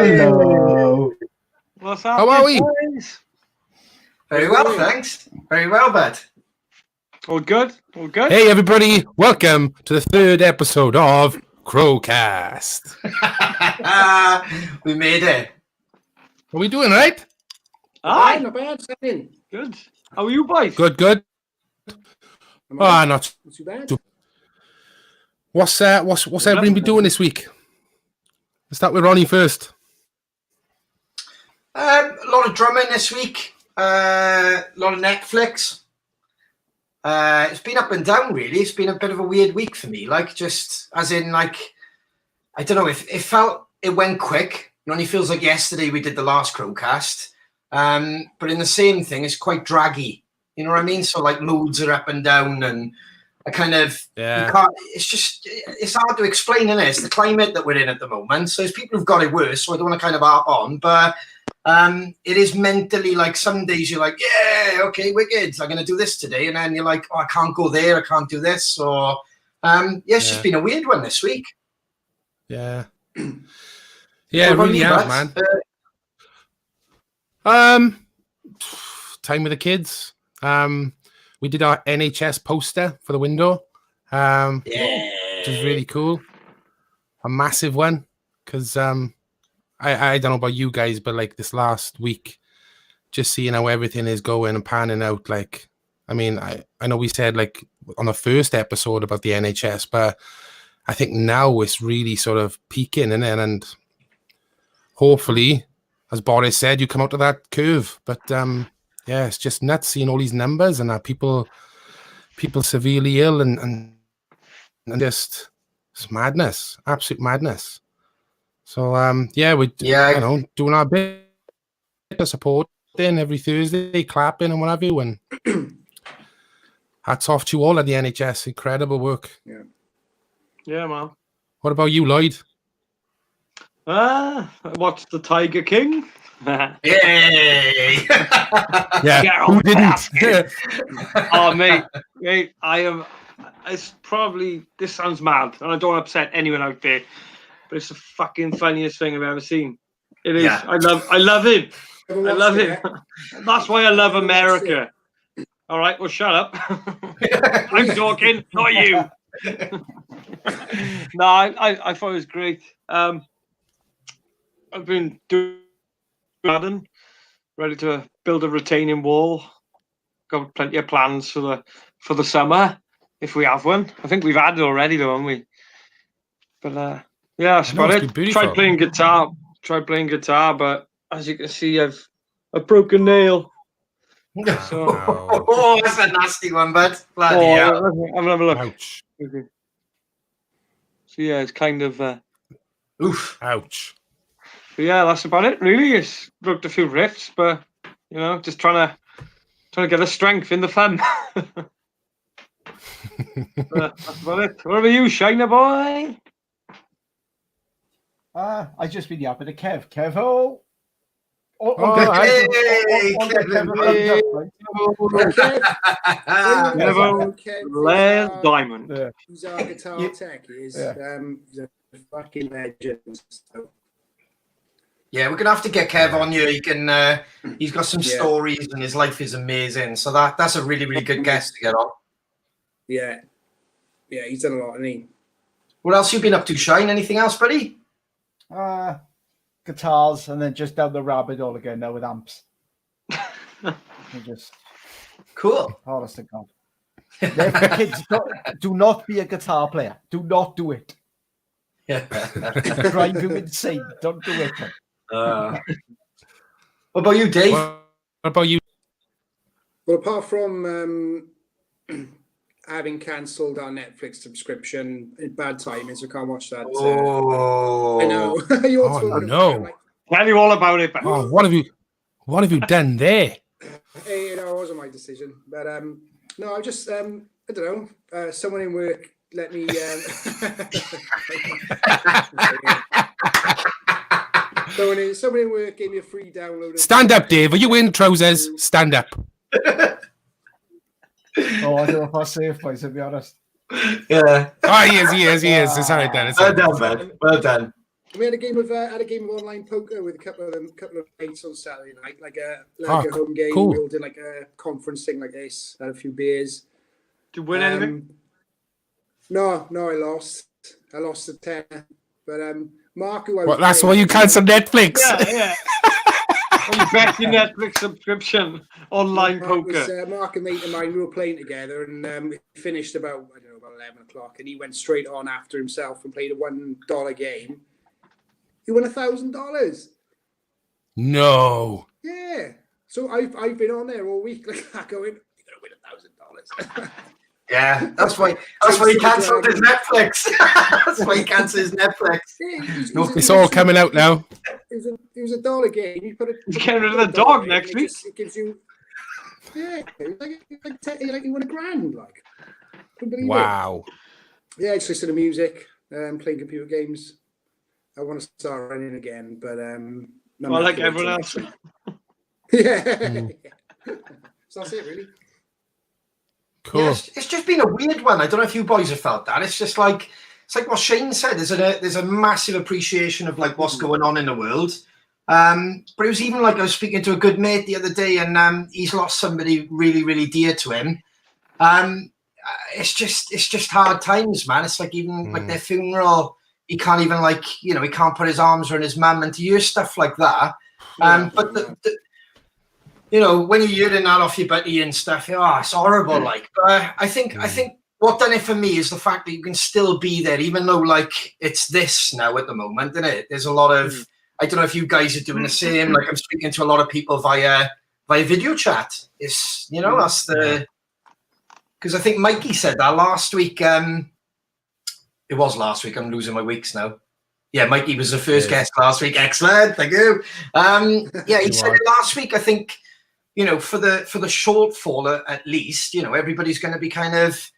Hello. What's up? How are we? Guys? Very well, thanks. Very well, bud. All good? All good? Hey, everybody. Welcome to the third episode of CrowCast. We made it. Are we doing right? Aye. Not bad. Second. Good. How are you boys? Good. Ah, not Not too bad. What's everybody been doing this week? Let's start with Ronnie first. A lot of drumming this week. A lot of Netflix. It's been up and down, really. It's been a bit of a weird week for me. Like, just as in, like, I don't know. It went quick. It only feels like yesterday we did the last CrowCast. But in the same thing, it's quite draggy. You know what I mean? So, like, moods are up and down, and I kind of, you can't, it's hard to explain, innit? It's the climate that we're in at the moment. So there's people who've got it worse, so I don't want to kind of harp on, but it is mentally, like, some days you're like, yeah, okay, wicked, I'm going to do this today. And then you're like, oh, I can't go there, I can't do this. Or, it's just been a weird one this week. Yeah. Yeah, it really has, man. Time with the kids. We did our NHS poster for the window, which is really cool. A massive one, because I don't know about you guys, but like this last week, just seeing how everything is going and panning out. Like, I mean, I know we said like on the first episode about the NHS, but I think now it's really sort of peaking, and hopefully, as Boris said, you come out of that curve. But yeah, it's just nuts seeing all these numbers and people severely ill and just it's madness, absolute madness. So we're doing our bit of supporting every Thursday, clapping and what have you. And hats off to you all at the NHS, incredible work. Yeah, man. What about you, Lloyd? I watched The Tiger King. Yay! Yeah, who didn't? Oh, mate, I am. It's probably, this sounds mad, and I don't want to upset anyone out there, but it's the fucking funniest thing I've ever seen. It is. Yeah. I love it. I love it. That's why I love America. All right, well, shut up. I'm talking, not you. No, I thought it was great. I've been doing garden, ready to build a retaining wall. Got plenty of plans for the summer, if we have one. I think we've had it already, though, haven't we? But yeah, that's about it. Tried playing guitar, but as you can see, I've a broken nail. So, oh, that's a nasty one, bud. Bloody hell. I'm gonna have a look. Ouch. Okay. So yeah, it's kind of oof. Ouch. But yeah, that's about it. Really, it's broke a few riffs, but just trying to get the strength in the fun. That's about it. What about you, Shiner boy? I just been yapping to Kev. Kevo. Kev Diamond. Yeah. He's our guitar tech. He's a fucking legend. So. Yeah, we're gonna have to get Kev on here. He can. He's got some stories, and his life is amazing. So that's a really, really good guest to get on. Yeah, he's done a lot, hasn't he? What else you been up to, Shine? Anything else, buddy? Guitars, and then just down the rabbit hole again now with amps. Just cool. Honest to God. Kids, do not be a guitar player. Do not do it. Yeah. Drive you insane. Don't do it. What about you, Dave? What about you? Well, apart from having cancelled our Netflix subscription, bad timing, so I can't watch that. I know. No. Tell you all about it. Oh, what have you done there? Hey, it wasn't my decision, but no, I just I don't know. Someone in work let me. Someone in work gave me a free download. Stand up, Dave. Are you in trousers? Stand up. Oh, I don't know if I'll say it, to be honest. Yeah. Oh, he is. It's all right then. Well done, man. Well done. We had a game of online poker with a couple of mates on Saturday night, like a home game. Cool. We all did like a conference thing like this. Had a few beers. Did you win anything? No, I lost. I lost the tenner. But Mark, who I Well, that's why you cancelled Netflix. Yeah. You bet your Netflix subscription, online poker. Mark, a mate of mine, we were playing together, and we finished about 11 o'clock, and he went straight on after himself and played a $1 game. He won $1,000. No. Yeah. So I've been on there all week, like going, you're gonna win $1,000. Yeah, that's why he cancelled his Netflix. That's why he cancelled his Netflix. It's all coming out now. It was $1 game. You put it. He's getting rid of the dog next week. It gives you. Yeah, like you won $1,000. Like, couldn't believe Wow. it. Yeah, just listen to music, playing computer games. I want to start running again, but well, like everyone else. Yeah. So that's it, really. Cool. Yeah, it's just been a weird one. I don't know if you boys have felt that. It's like what Shane said. There's a massive appreciation of like what's going on in the world. But it was even like I was speaking to a good mate the other day, and he's lost somebody really, really dear to him. It's just hard times, man. It's like even like their funeral, he can't even he can't put his arms around his mum, and to hear stuff like that. But when you're hearing that off your buddy and stuff, it's horrible. But I think what done it for me is the fact that you can still be there, even though it's this now at the moment, isn't it? There's a lot of I don't know if you guys are doing the same. Like I'm speaking to a lot of people via video chat. It's that's the because I think Mikey said that last week. It was last week. I'm losing my weeks now. Yeah, Mikey was the first guest last week. Excellent, thank you. He said it last week. I think for the shortfall at least, everybody's going to be kind of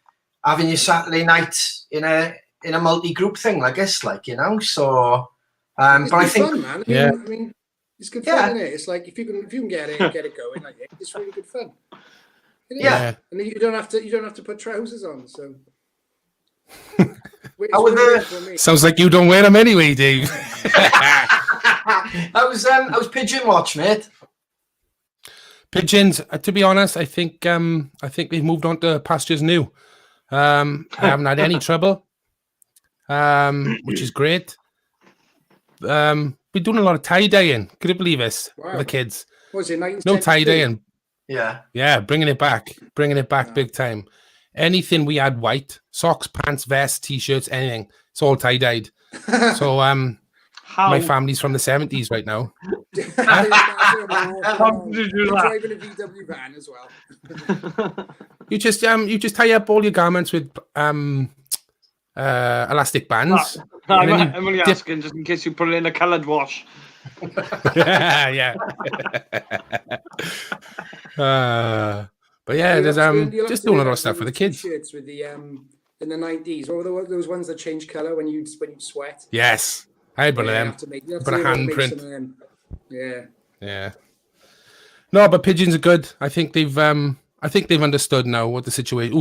having your Saturday night in a multi-group thing, I guess, So, but I think, fun, man. I mean, it's good fun, isn't it? It's like if you can get it going, it's really good fun. Yeah, and you don't have to put trousers on. So, sounds like you don't wear them anyway, Dave. I was pigeon watch, mate. Pigeons. To be honest, I think we've moved on to pastures new. I haven't had any trouble, which is great. We're doing a lot of tie-dyeing. Could you believe this? Wow. The kids. What was it? No tie-dyeing. Yeah, bringing it back big time. Anything we had white, socks, pants, vests, t-shirts, anything. It's all tie-dyed. So my family's from the 70s right now. How did you do that? Driving a VW van as well. You just tie up all your garments with elastic bands. I'm only asking just in case you put it in a coloured wash. Yeah. But yeah, there's just doing a lot of stuff for the kids. T-shirts with the in the 90s. What were those ones that change colour when you sweat? Yes, I had one of them. But a handprint. Yeah. No, but pigeons are good. I think they've understood now what the situation.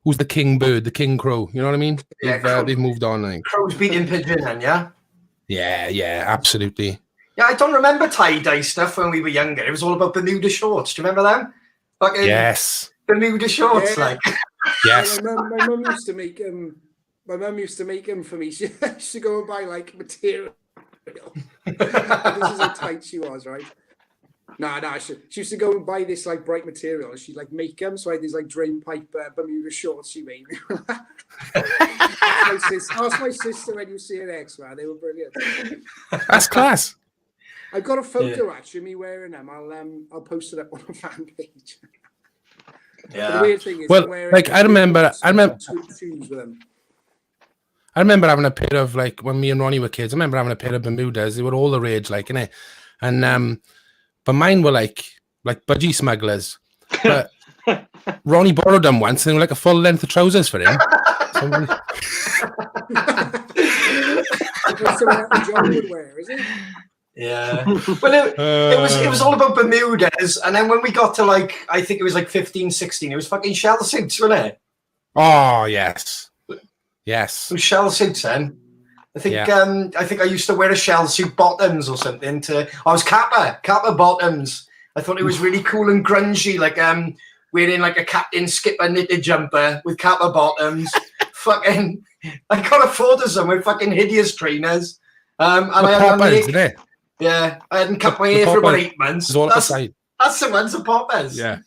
Who's the king bird, the king crow? You know what I mean? They've moved on. Crow's beating pigeon, then, yeah. Yeah, absolutely. Yeah, I don't remember tie-dye stuff when we were younger. It was all about Bermuda shorts. Do you remember them? Yes. Bermuda shorts, Yes. My mum used to make them. My mum used to make them for me. She used to go and buy material. This is how tight she was, right? No. She used to go and buy this bright material. And she'd make them. So I had these drain pipe Bermuda shorts she made me. Ask my sister when you see her next, man. They were brilliant. That's class. I've got a photo actually of me wearing them. I'll post it up on our fan page. Yeah. The weird thing is, I remember shoes with them. I remember having a pair of when me and Ronnie were kids. I remember having a pair of Bermudas. They were all the rage, innit? And but mine were like budgie smugglers. But Ronnie borrowed them once, and they were a full length of trousers for him. That's what John would wear, is it? Yeah. Well, it was all about Bermudas, and then when we got to I think it was 15, 16, it was fucking shell suits, wasn't it? Oh yes. Yes. It was shell suits then. I think I used to wear a shell suit bottoms or something. I was Kappa bottoms. I thought it was really cool and grungy, like wearing like a Captain Skipper knitted jumper with Kappa bottoms. Fucking, I got a photo of them with fucking hideous trainers. And I had I hadn't cut my hair for about 8 months. That's the ones of poppers. Yeah.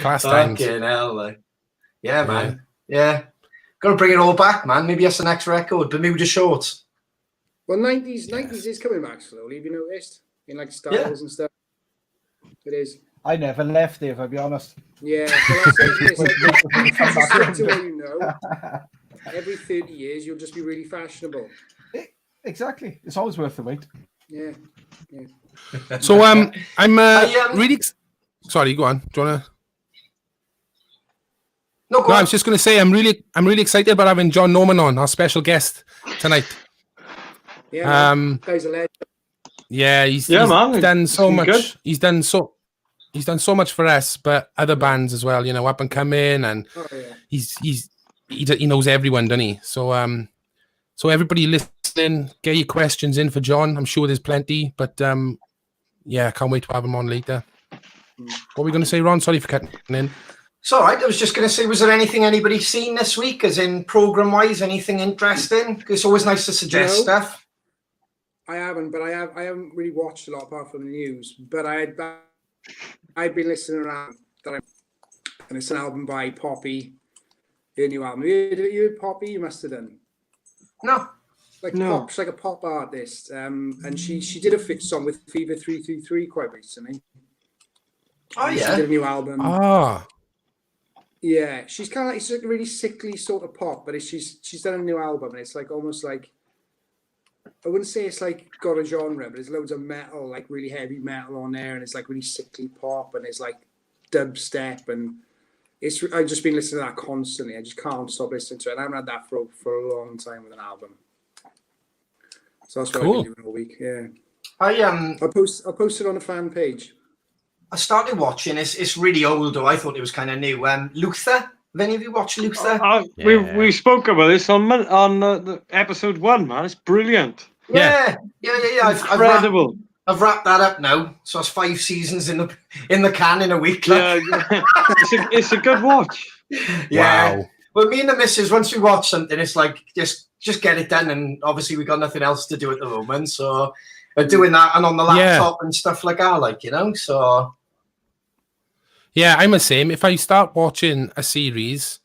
Class Fucking times. hell, like. Yeah, man. Yeah. Got to bring it all back, man. Maybe that's the next record, Bermuda shorts. Well, 90s is coming back slowly. Have you noticed? In like styles and stuff. It is. I never left there, if I'll be honest. Yeah. So every 30 years, you'll just be really fashionable. Exactly. It's always worth the wait. Yeah. So I'm really. Sorry, go on. Do you wanna? No, I was just going to say I'm really excited about having Jon Norman on, our special guest tonight. Yeah, guy's a legend. Yeah, he's done so much. Good. He's done so much for us, but other bands as well. You know, up and coming, and he knows everyone, doesn't he? So so everybody listening, get your questions in for Jon. I'm sure there's plenty, but I can't wait to have him on later. What are we going to say, Ron? Sorry for cutting in. It's all right. I was just going to say, was there anything anybody's seen this week, as in program-wise, anything interesting? It's always nice to suggest stuff. I haven't, but I haven't really watched a lot apart from the news. But I've been listening around, and it's an album by Poppy, her new album. You heard Poppy? You must have done. No. She's like a pop artist, and she did a song with Fever 333 quite recently. Oh yeah. She did a new album. Ah. Yeah, she's kind of like, it's like a really sickly sort of pop, but she's done a new album, and it's like almost like, I wouldn't say it's like got a genre, but there's loads of metal, like really heavy metal on there, and it's like really sickly pop, and it's like dubstep, and I've just been listening to that constantly. I just can't stop listening to it. I haven't had that for a long time with an album. So that's what I've been doing all week. Yeah, I'll post it on a fan page. I started watching. It's really old, though. I thought it was kind of new. Luther. Have any of you watched Luther? We spoke about this on the episode 1, man. It's brilliant. Yeah. Incredible. I've wrapped that up now. So it's 5 seasons in the can in a week. Like. Yeah, it's a good watch. Yeah. Wow. Well, me and the missus, once we watch something, it's like just get it done. And obviously we got nothing else to do at the moment, so we're doing that and on the laptop and stuff like that, like, you know. So. Yeah, I'm the same. If I start watching a series,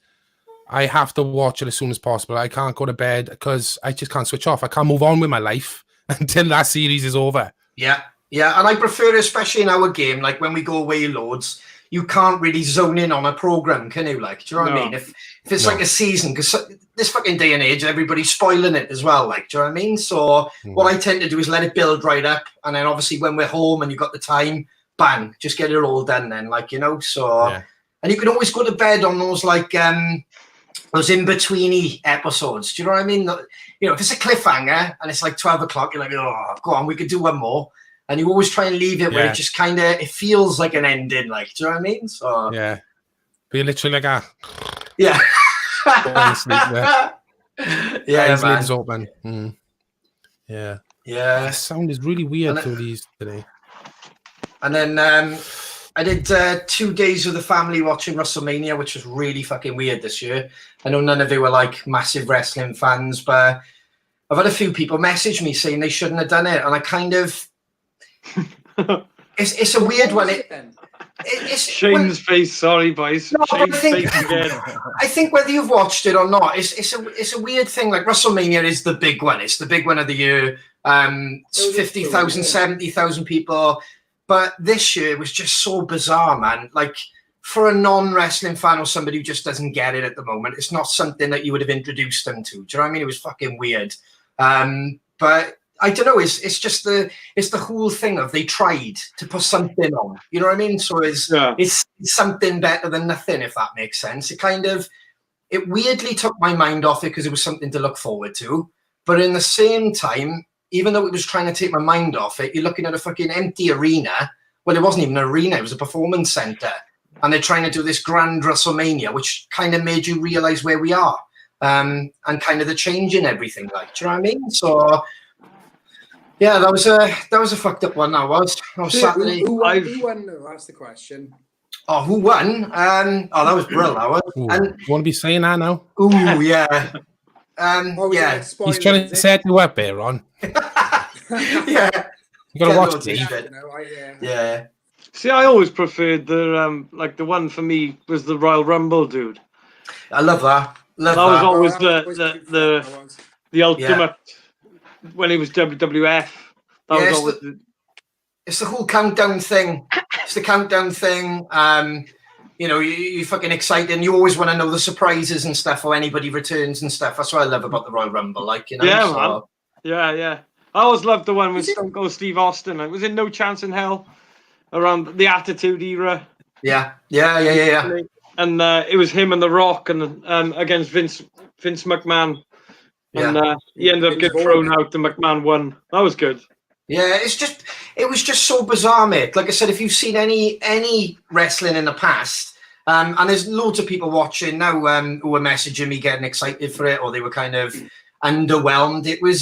I have to watch it as soon as possible. I can't go to bed because I just can't switch off. I can't move on with my life until that series is over. Yeah. And I prefer, especially in our game, like when we go away loads, you can't really zone in on a program, can you? Like, do you know what I mean? If it's like a season, because this fucking day and age, everybody's spoiling it as well. Like, do you know what I mean? So what I tend to do is let it build right up, and then obviously when we're home and you've got the time, bang, just get it all done then, like, you know. So and you can always go to bed on those like those in-betweeny episodes, do you know what I mean? You know, if it's a cliffhanger and it's like 12 o'clock, you're like, oh, go on, we could do one more. And you always try and leave it where it just kind of, it feels like an ending, like, do you know what I mean? So yeah, be literally like yeah. Yeah, man. Open. Yeah. The sound is really weird through these today. And then I did 2 days with the family watching WrestleMania, which was really fucking weird this year. I know none of you were like massive wrestling fans, but I've had a few people message me saying they shouldn't have done it, and I kind of it's a weird one. It's Shane's face, sorry boys. No, Shane's face again. I think whether you've watched it or not, it's a weird thing. Like WrestleMania is the big one. It's the big one of the year. 50,000, 70,000 people. But this year was just so bizarre, man. Like, for a non-wrestling fan or somebody who just doesn't get it at the moment, it's not something that you would have introduced them to. Do you know what I mean? It was fucking weird. But I don't know. It's just the whole thing of they tried to put something on. You know what I mean? So it's something better than nothing, if that makes sense. It weirdly took my mind off it because it was something to look forward to. But in the same time, even though it was trying to take my mind off it, you're looking at a fucking empty arena. Well, it wasn't even an arena. It was a performance center. And they're trying to do this grand WrestleMania, which kind of made you realize where we are. and kind of the change in everything. Like, do you know what I mean? So yeah, that was a fucked up one. That was Saturday. Who won? No, that's the question. Oh, who won? That was brilliant. That was. Ooh, And you want to be saying that now? ooh, yeah. Oh, Yeah. He's trying to set you up here, Ron. Yeah. You got to watch Loads of these. shit. Yeah. Yeah. See, I always preferred the like the one for me was the Royal Rumble, dude. I love that. Love That was that. always that was the ultimate when he was WWF. That Yeah, was always It's the whole countdown thing. It's the countdown thing. You know, you're fucking excited and you always want to know the surprises and stuff or anybody returns and stuff. That's what I love about the Royal Rumble, like, you know. Yeah, so. man. Yeah. I always loved the one with Stone Cold Steve Austin. It was in No Chance in Hell around the Attitude Era. Yeah. And it was him and The Rock and against Vince McMahon. And he ended up getting thrown out. The McMahon won. That was good. Yeah, it was just so bizarre, mate. Like I said, if you've seen any wrestling in the past, and there's loads of people watching now who were messaging me getting excited for it, or they were kind of underwhelmed. It was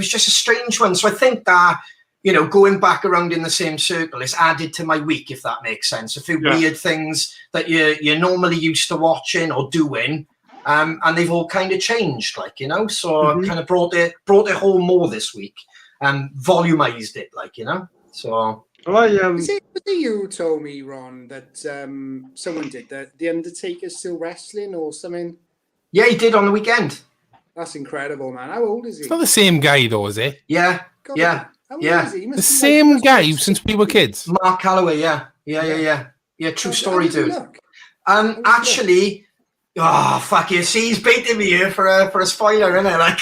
just a strange one. So I think that, you know, going back around in the same circle, it's added to my week, if that makes sense. A few weird things that you're normally used to watching or doing, and they've all kind of changed, like, you know. So I kind of brought it home more this week. Volumized it, like, you know. So was it you told me, Ron, that someone did that the Undertaker's still wrestling or something? Yeah, he did on the weekend. That's incredible, man. How old is he? It's not the same guy, though, is it? Yeah. How old Yeah. is he? He must The be same like, guy since we were kids. Mark Calloway, yeah, true story, How does he dude. look? Actually, oh fuck you! See, he's baiting me here for a spoiler, isn't it? Like,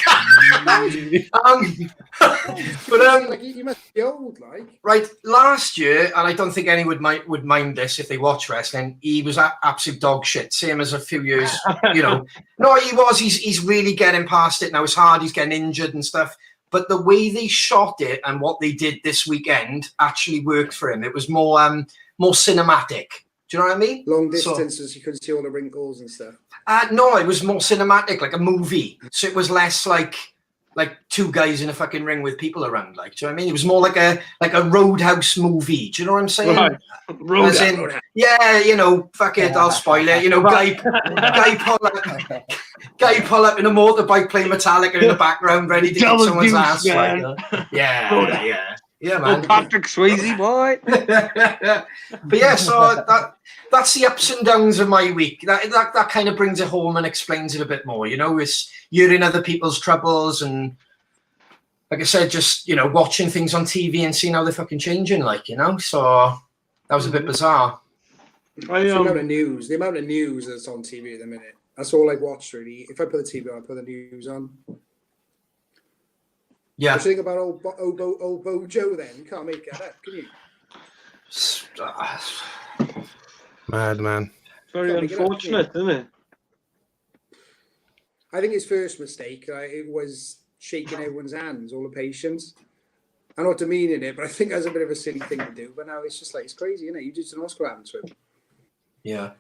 but like he must be old, like. right, last year, and I don't think anyone would mind this if they watch wrestling. He was absolute dog shit, same as a few years, you know. No, he was. He's really getting past it now. It's hard. He's getting injured and stuff. But the way they shot it and what they did this weekend actually worked for him. It was more cinematic. Do you know what I mean? Long distances, you could see all the wrinkles and stuff. No, it was more cinematic, like a movie. So it was less like two guys in a fucking ring with people around. Like, do you know what I mean? It was more like a Roadhouse movie. Do you know what I'm saying? Right. Roadhouse. Yeah, you know, fuck it, I'll spoil it. You know, guy pull up in a motorbike playing Metallica in the background, ready to get someone's ass. Yeah, man. Oh, Patrick Swayze, boy. But yeah, so that's the ups and downs of my week. That kind of brings it home and explains it a bit more. You know, it's you're in other people's troubles, and like I said, just, you know, watching things on TV and seeing how they're fucking changing. Like, you know, so that was a bit bizarre. The amount of news that's on TV at the minute. That's all I watch, really. If I put the TV on, I put the news on. Yeah. What do you think about old Bojo then? You can't make that up, can you? Mad man. Very unfortunate, isn't it? I think his first mistake, it was shaking everyone's hands, all the patients. I'm not demeaning it, but I think that's a bit of a silly thing to do. But now it's just like, it's crazy, isn't it? You just don't know what's going to happen to him. Yeah.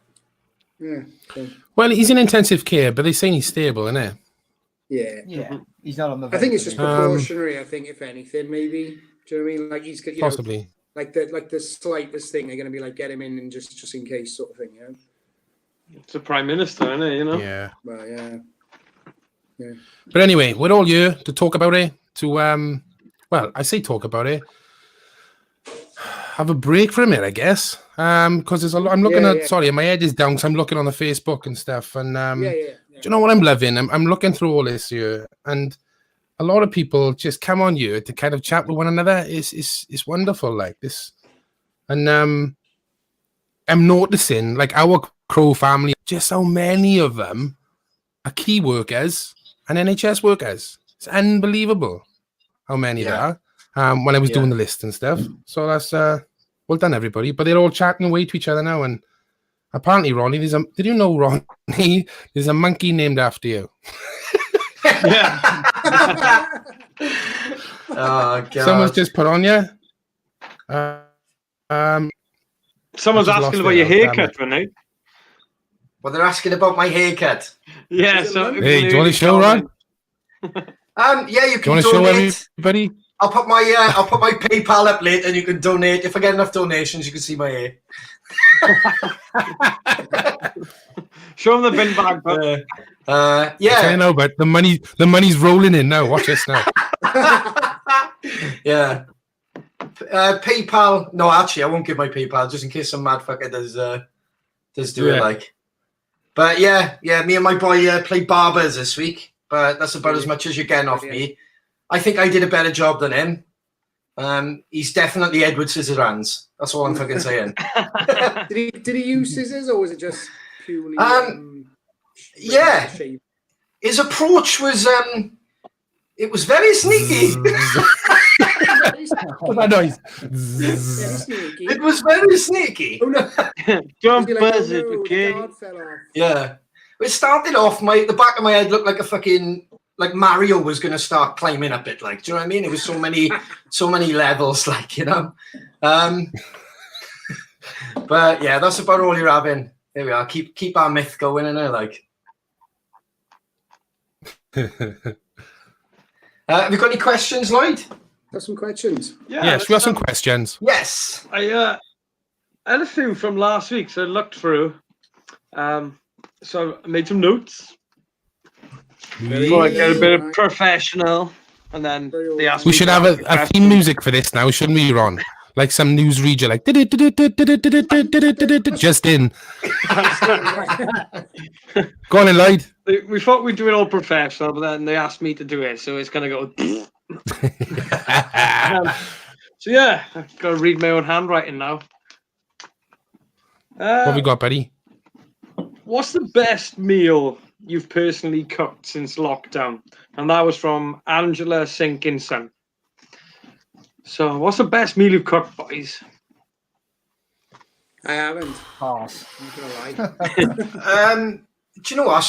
Yeah. So. Well, he's in intensive care, but they're saying he's stable, isn't it? Yeah. Yeah. He's not on the. I think it's just precautionary. I think, if anything, maybe. Do you know what I mean? Like he's possibly know, like the slightest thing, they're going to be like, get him in and just in case sort of thing. You know. It's the Prime Minister, isn't it? You know. Yeah. Well, yeah. Yeah. But anyway, we're all here to talk about it. Well, I say talk about it. Have a break from it, I guess. Because there's a lot. I'm looking at. Sorry, my head is down. So I'm looking on the Facebook and stuff. And do you know what I'm loving? I'm looking through all this here, and a lot of people just come on here to kind of chat with one another. It's wonderful, like this. And I'm noticing, like, our Crow family, just how many of them are key workers and NHS workers. It's unbelievable how many there are. When I was doing the list and stuff. So that's well done, everybody. But they're all chatting away to each other now. And apparently, Ronnie, did you know, Ronnie, there's a monkey named after you? Yeah. Oh, God. Someone's just put on you. Someone's asking about your haircut, Renee. Well, they're asking about my haircut. Yeah, Is it so London? Hey, do you want to show, Ron? Yeah, you Do you can want to show donate. everybody? I'll put my PayPal up later, and you can donate. If I get enough donations, you can see my hair. Show them the bin bag. But I Yeah, know, but the money's rolling in now. Watch this now. yeah. PayPal. No, actually, I won't give my PayPal just in case some mad fucker does do it Yeah. like. But yeah. Me and my boy played barbers this week, but that's about as much as you're getting off me. I think I did a better job than him. He's definitely Edward Scissorhands. That's all I'm fucking saying. Did he use scissors or was it just purely? Yeah. shape? His approach was it was very sneaky. What's that noise? Very sneaky. It was very sneaky. Oh no! don't You're like, buzz oh, it, no, the okay? guard fell off. Yeah. It started off, the back of my head looked like a fucking, like Mario was going to start climbing up it, like, do you know what I mean? It was so many levels, like, you know. But yeah, that's about all you're having. There we are. Keep our myth going, innit, like. Have you got any questions, Lloyd? Got some questions. Yes, we have some questions. Yes. I had a few from last week, so I looked through. So I made some notes. Before I get a bit of professional, and then they asked We me should to have ask a questions. theme music for this now, shouldn't we, Ron? Like some news reader, like just in. Go on in, Lloyd. We thought we'd do it all professional, but then they asked me to do it, so it's gonna go. So yeah, I've got to read my own handwriting now. What have we got, buddy? What's the best meal you've personally cooked since lockdown? And that was from Angela Sinkinson. So, what's the best meal you've cooked, boys? I haven't. Pass. I'm not gonna lie. Do you know what?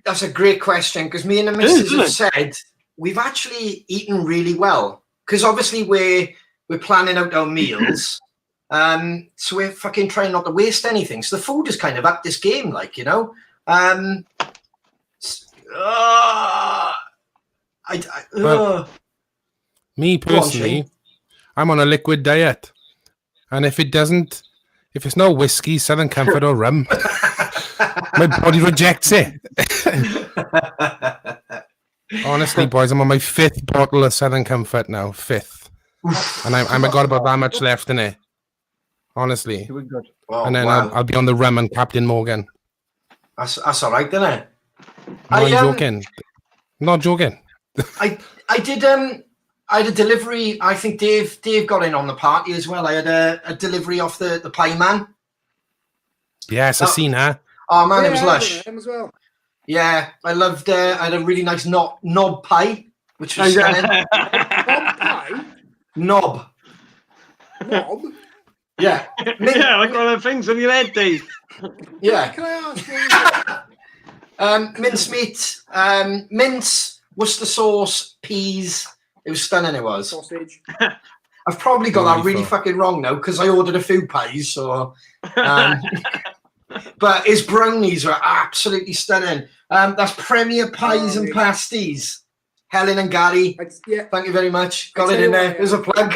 That's a great question, because me and the missus isn't have it? said we've actually eaten really well, because obviously we're planning out our meals. So we're fucking trying not to waste anything. So the food is kind of up this game, like, you know. Well, Me personally, I'm on a liquid diet, and if it's no whiskey, Southern Comfort, or rum, my body rejects it. Honestly, boys, I'm on my 5th bottle of Southern Comfort now, 5th, and I got about that much left in it. Honestly, Doing good. Oh, and then wow. I'll be on the rum and Captain Morgan. That's all right, isn't it? I'm joking. Not joking. I did I had a delivery. I think Dave got in on the party as well. I had a delivery off the pie man. Yes, I've seen her. Oh man, it was Yeah, lush. him as well. Yeah, I loved. I had a really nice knob pie, which was stunning. Bob pie? Knob. Bob? Yeah. Yeah, like one of the things on your head, Dave. Yeah. Can I ask you? Mincemeat, mince, Worcester sauce, peas. It was stunning. It was. Sausage. I've probably got that really Beautiful. fucking wrong now because I ordered a few pies. So, but his brownies are absolutely stunning. That's Premier Pies and yeah. Pasties. Helen and Gary, Yeah. thank you very much. Got I it tell in you there. what, There's a plug.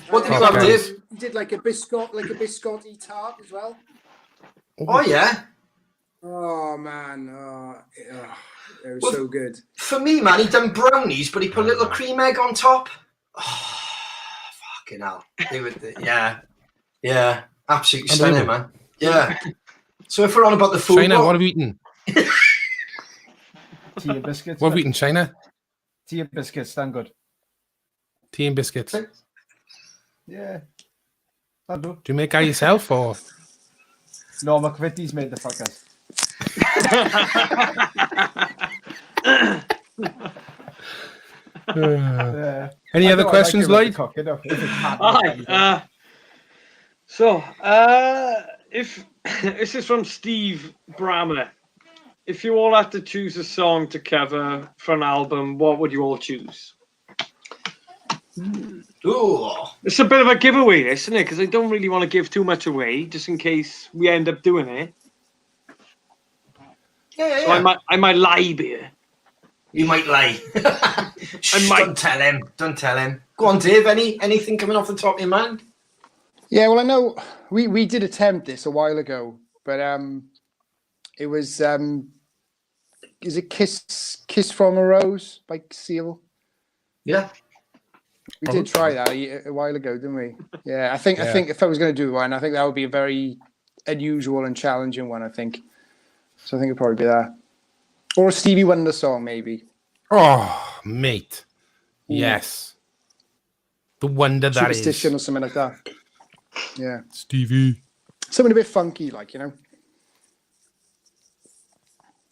What did you Oh, have, guys. Dave? You did like a biscotti tart as well. Oh yeah. Oh man, it was Well, so good. For me, man, he done brownies, but he put a little cream egg on top. Oh, fucking hell. They were, yeah, absolutely stunning, man. Yeah. So if we're on about the food, China, what have you eaten? Tea and biscuits. What have you eaten, China? Tea and biscuits, stand good. Tea and biscuits. Do Yeah. I'll do. you make that yourself, or? No, McVitie's made the fuckers. Any other questions, Lloyd? Hi. So, if this is from Steve Brammer. If you all had to choose a song to cover for an album, what would you all choose? Ooh. It's a bit of a giveaway, this, isn't it? Because I don't really want to give too much away, just in case we end up doing it. Yeah, So I might lie here. You might lie. Shh, might. Don't tell him. Don't tell him. Go on, Dave. Anything coming off the top of your mind? Yeah, well, I know we did attempt this a while ago, but it was is it Kiss from a Rose by Seal? Yeah. We did try that a while ago, didn't we? Yeah, I think if I was going to do one, I think that would be a very unusual and challenging one. I think so. I think it'd probably be that, or a Stevie Wonder song, maybe. Oh, mate. Yes. The wonder that is. Superstition or something like that. Yeah. Stevie. Something a bit funky, like, you know.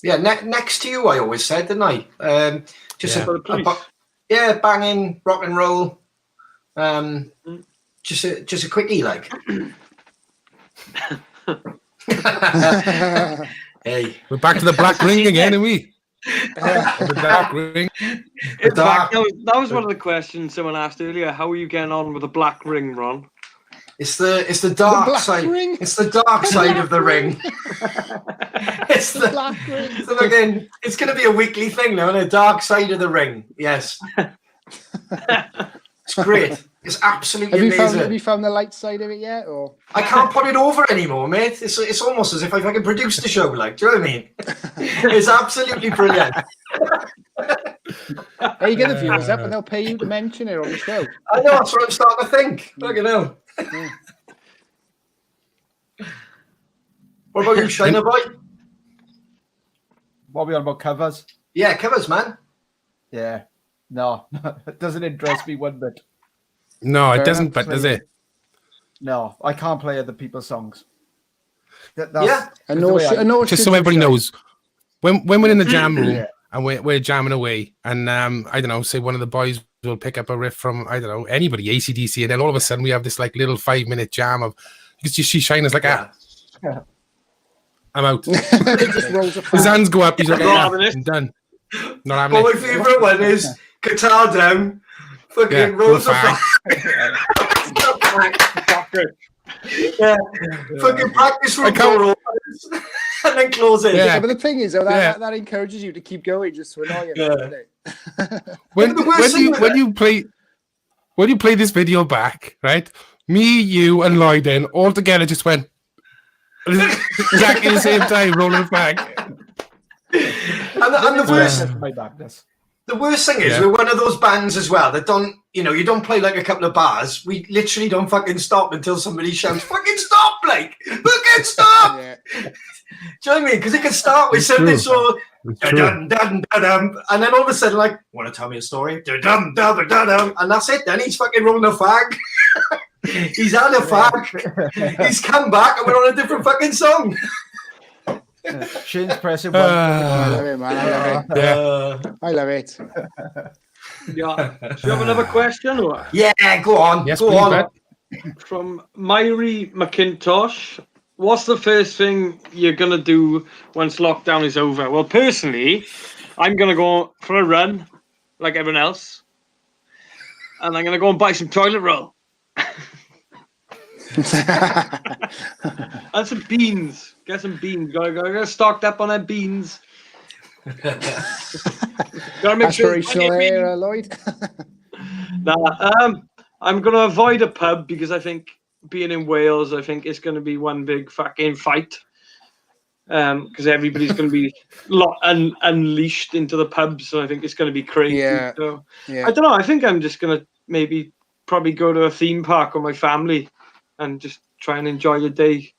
Yeah, next to you, I always said, didn't I? Just Yeah. banging rock and roll. Just a quickie, like. Hey, We're back to the black ring again, are we? The dark ring. In fact, that was one of the questions someone asked earlier. How are you getting on with the black ring, Ron? it's the dark black side. ring? It's the dark side of the ring. It's the Black ring. So again, it's going to be a weekly thing now, and a dark side of the ring. Yes, it's great. It's absolutely amazing. Have you found the light side of it yet, or? I can't put it over anymore, mate. It's almost as if I fucking produced the show. Like, do you know what I mean? It's absolutely brilliant. Hey, you get the viewers up, and they'll pay you to mention it on the show. I know. That's what I'm starting to think. Fucking hell. What about you, Shiner Boy? What are we on about covers? Yeah, covers, man. Yeah. No, it doesn't interest me one bit. No, it doesn't, but does it? No, I can't play other people's songs. Yeah. I know. Just so everybody knows, when we're in the jam room and we're jamming away, and I don't know, say one of the boys will pick up a riff from, I don't know, anybody, AC/DC, and then all of a sudden we have this like little 5-minute jam of, because you see Shiner's like, I'm out. It just rolls His hands go up, he's like, I'm done. Not having But it. my favourite one is guitar down, fucking rolls of yeah, fucking practice room door opens and then close it. Yeah, but the thing is, though, that encourages you to keep going just to annoy him. Doesn't it? when you play this video back, right? Me, you, and Lloyd all together just went exactly the same time, rolling it back. And the worst. The worst thing is we're one of those bands as well that don't, you don't play like a couple of bars. We literally don't fucking stop until somebody shouts, "Fucking stop, Blake! Fucking stop!" Yeah. Do you know what I mean? Because it can start with something so dun dun dun, and then all of a sudden, like, want to tell me a story? Dun dun dun dun, and that's it. Then he's fucking rolling a fag. He's had a fag. He's come back, and we're on a different fucking song. Shane's pressing one. I love it, man. I love it. Yeah. Do you have another question? Or? Yeah, go on. Yes, go please, on. Brett. From Myri McIntosh, what's the first thing you're going to do once lockdown is over? Well, personally, I'm going to go for a run like everyone else. And I'm going to go and buy some toilet roll. And some beans. Get some beans. Gotta stocked up on them beans. Gotta make Aspirational air, Lloyd. I'm gonna avoid a pub because I think being in Wales, I think it's gonna be one big fucking fight. Because everybody's gonna be unleashed into the pubs, so I think it's gonna be crazy. Yeah. So, I don't know. I think I'm just gonna probably go to a theme park with my family and just try and enjoy the day.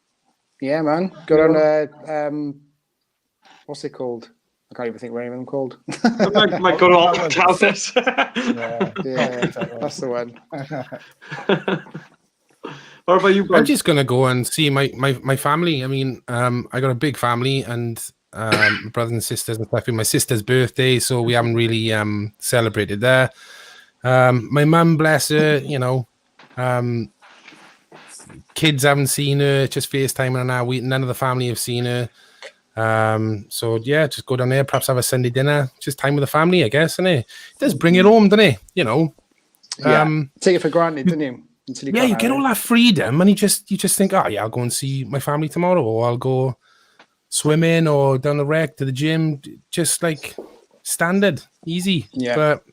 Yeah, man. Go on. What's it called? I can't even think what any of them called. I might go to Cloudness. Yeah, that's the one. What about you, Brad? I'm just gonna go and see my family. I mean, I got a big family and brothers and sisters and stuff. It's my sister's birthday, so we haven't really celebrated there. My mum, bless her, kids haven't seen her, just FaceTiming her now. None of the family have seen her. So yeah, just go down there, perhaps have a Sunday dinner, just time with the family, I guess, innit? It does bring it home, doesn't it? Take it for granted, didn't you? Until Yeah, you get all that freedom, and you just think, oh yeah, I'll go and see my family tomorrow, or I'll go swimming, or down the rec to the gym, just like standard, easy. Yeah. But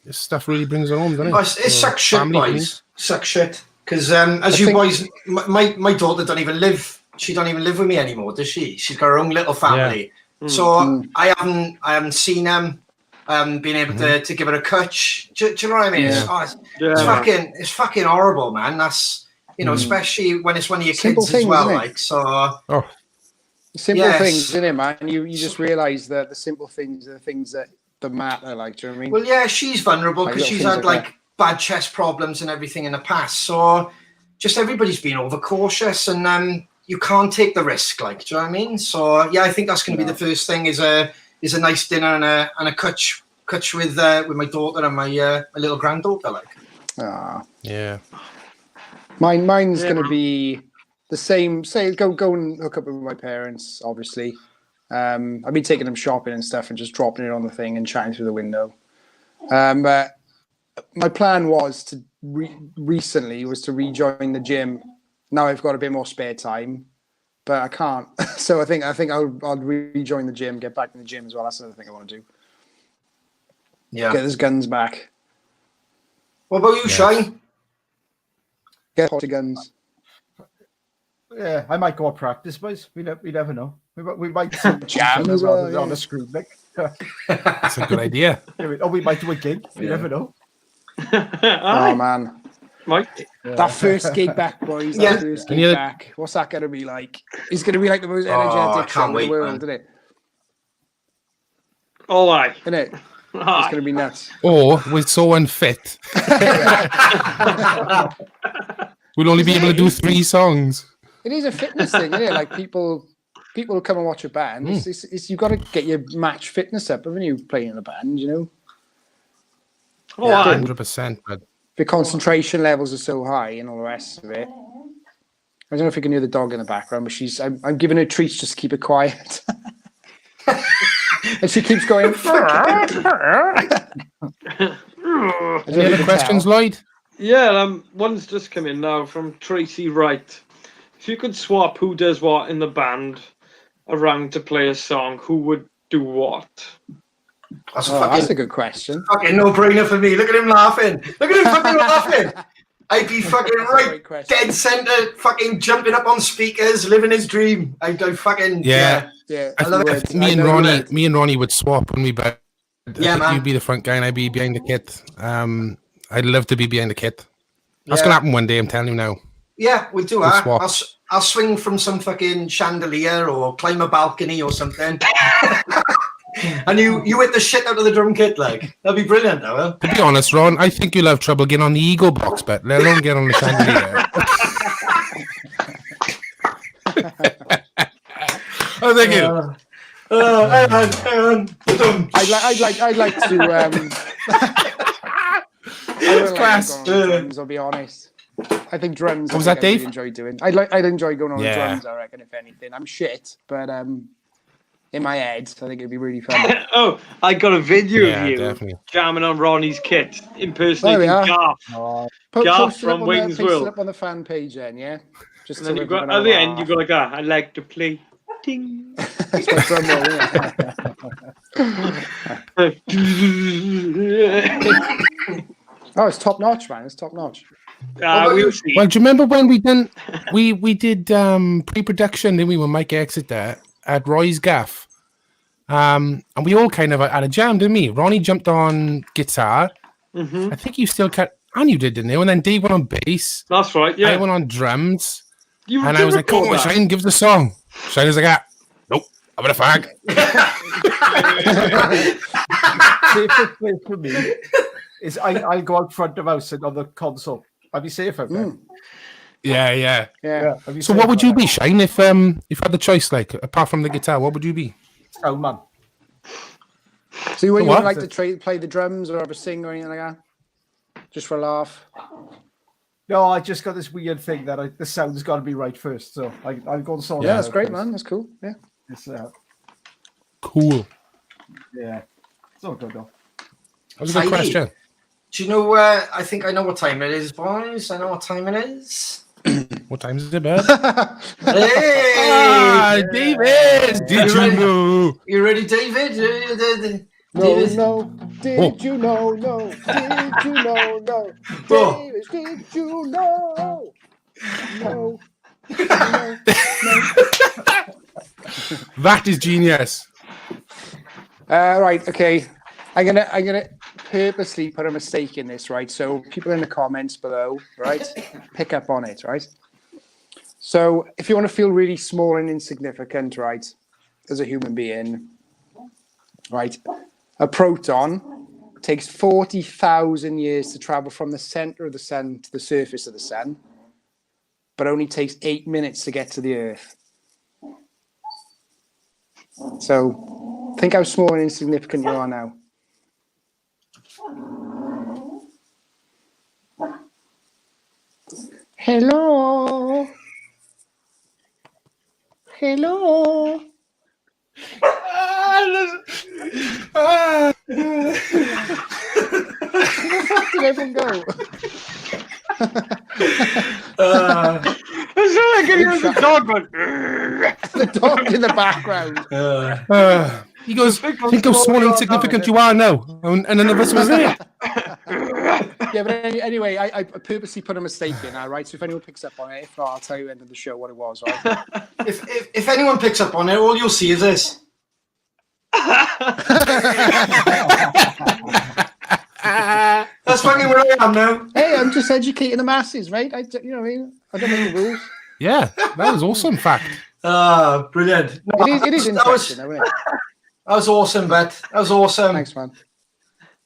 this stuff really brings it home, doesn't it? Oh, it sucks shit, family, boys. Sucks shit. Because as you boys, my daughter don't even live. She don't even live with me anymore, does she? She's got her own little family. Yeah. So I haven't seen them. Being able to give her a touch. Do you know what I mean? Yeah. It's fucking horrible, man. That's especially when it's one of your Simple kids as things, well. isn't it? Like so. Simple things, isn't it, man? You just realise that the simple things are the things that matter. Like, do you know what I mean? Well, yeah, she's vulnerable Like because little she's things had like like bad chest problems and everything in the past. So just everybody's been overcautious, and you can't take the risk. Like, do you know what I mean? So yeah, I think that's going to be the first thing is a nice dinner and a kutch with my daughter and my little granddaughter. Like, Yeah. Mine's going to be the same. Say, go and hook up with my parents. Obviously, I've been taking them shopping and stuff, and just dropping it on the thing and chatting through the window. But my plan was to recently to rejoin the gym. Now I've got a bit more spare time, but I can't. So I think I'll rejoin the gym, get back in the gym as well. That's another thing I want to do. yeah. Get those guns back. What about you, Shane? Get hotter guns. Yeah, I might go on practice, boys. We never know. We might see Jam as well, on the screen. Like. That's a good idea. Or we might do a gig. You never know. Oh man, Mike. that first gig back, boys. That first gig back. What's that going to be like? It's going to be like the most energetic show in the world, isn't it? Oh, aye. Isn't it? It's going to be nuts. Or we're so unfit. We'll only be able to do 3 songs. It is a fitness thing, isn't it? Like people come and watch a band. It's you've got to get your match fitness up, haven't you? Playing in a band, you know. Oh, aye. 100%. But The concentration levels are so high and all the rest of it. I don't know if you can hear the dog in the background, but I'm giving her treats just to keep it quiet. And she keeps going. any other questions, Lloyd? Yeah, one's just come in now from Tracy Wright. If you could swap who does what in the band around to play a song, who would do what? That's That's a good question. fucking no-brainer for me. Look at him laughing. Look at him fucking laughing. I'd be fucking That's a right great question. dead center, fucking jumping up on speakers, living his dream. I'd fucking Yeah. Yeah, I love think it. me and I know Ronnie, that. me and Ronnie would swap when we bet. Yeah, man. You'd be the front guy and I'd be behind the kit. I'd love to be behind the kit. That's gonna happen one day. I'm telling you now. Yeah, we'll do We'll that. swap. I'll swing from some fucking chandelier or climb a balcony or something. And you hit the shit out of the drum kit, like that'd be brilliant, though. Huh? To be honest, Ron, I think you'll have trouble getting on the ego box, but let alone get on the chandelier. Oh, thank you. Hang on. I'd like to. I would class. like to go on the drums, I'll be honest. I think drums. What was I that, think I Dave? really enjoy doing. I'd enjoy going on the Yeah. drums. I reckon, if anything, I'm shit, but in my head, I think it'd be really fun. Oh, I got a video Yeah, of you definitely. jamming on Ronnie's kit, There impersonating we are. Garth. Garth Post it from up Wayne's post World. it up on the fan page, then, yeah. Just And then so you got everyone at the will end, you laugh. go like that. I like to play. Ding. That's my drum roll, isn't it? Oh, it's top notch, man. It's top notch. We'll see. Well, do you remember when we did pre-production, didn't we, when Mike Exit there at Roy's gaff? And we all kind of had a jam, didn't we? Ronnie jumped on guitar. Mhm. I think you still cut, and you did, didn't you? And then Dave went on bass. That's right. I Yeah. went on drums. You And did I was like, come record on, that. Shane, give us a song. Shane was like, nope, I'm in a fag. Safest way for me is I'll go out front of house and on the console. I'd be safe out there. Yeah. Yeah. I'd be So safe what would out you there. be, Shane, if you had the choice, like, apart from the guitar, what would you be? Sound man. So you What? wouldn't like to play the drums or ever sing or anything like that? Just for a laugh? No, I just got this weird thing that the sound's got to be right first. So I'll go and sort it Yeah, out that's great, first. man. That's cool. Yeah. It's, Cool. yeah. It's all good, though. That was a good Tidy. question. Do you know where? I think I know what time it is, boys. I know what time it is. What time is it, bud? Hey, Ah, David! Did You you ready? know? You ready, David? David? No. Did you know? No. Did you know? No. Oh. Davis, did you know? No. That is genius. Right. Okay. I'm gonna purposely put a mistake in this, right? So people in the comments below, right, pick up on it, right? So if you want to feel really small and insignificant, right, as a human being, right, a proton takes 40,000 years to travel from the center of the sun to the surface of the sun, but only takes 8 minutes to get to the Earth. So think how small and insignificant you are now. Hello. Hello. Ah, Where the fuck did everyone go? It's like a dog going. The dog in the background. he goes, think how small and insignificant you are now. And none of us was there. Yeah, but anyway, I purposely put a mistake in, all right? So if anyone picks up on it, if not, I'll tell you at the end of the show what it was, right? If anyone picks up on it, all you'll see is this. That's fucking where I am now. Hey, I'm just educating the masses, right? You know what I mean? I don't make the rules. Yeah, that was awesome fact. Brilliant. No, It is interesting, though, isn't it? That was awesome, Bet. That was awesome. Thanks, man.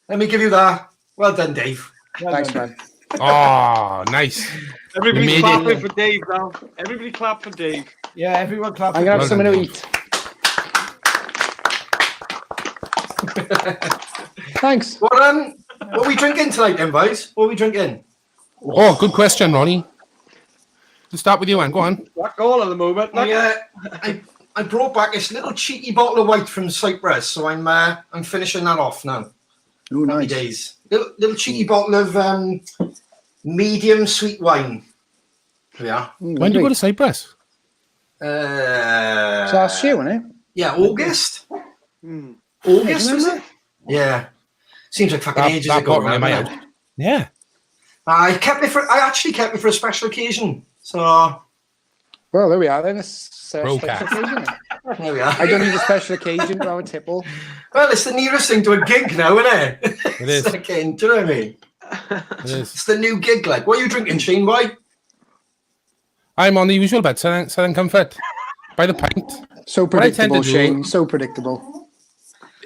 Let me give you that. Well done, Dave. Thanks, man. Oh, nice. Everybody made clapping it. for Dave now. Everybody clap for Dave. Yeah, everyone clap. I'm going to have Well something done, to Dave. eat. Thanks. What are we drinking tonight, then, boys? What are we drinking? Oh, good question, Ronnie. Let's start with you, Anne. Go on. Black goal at the moment. I brought back this little cheeky bottle of white from Cyprus, so I'm finishing that off now. Oh, Happy nice. days. Little cheeky bottle of medium sweet wine. Here we are. When do you go to Cyprus? So last year, wasn't it? Yeah, August. Hmm. August, was it? Yeah. Seems like fucking ages That ago. bottle in my man. house. Yeah. I actually kept it for a special occasion. So Well, there we are then. It's special CrowCast. occasion. there we are. I don't need a special occasion to have a tipple. Well, it's the nearest thing to a gig now, isn't it? It is. Second, do you know what I mean? It is. It's the new gig. Like, what are you drinking, Shane? Why? I'm on the usual bed, Southern Comfort. By the pint. So What I tend predictable, to do- Shane. So predictable.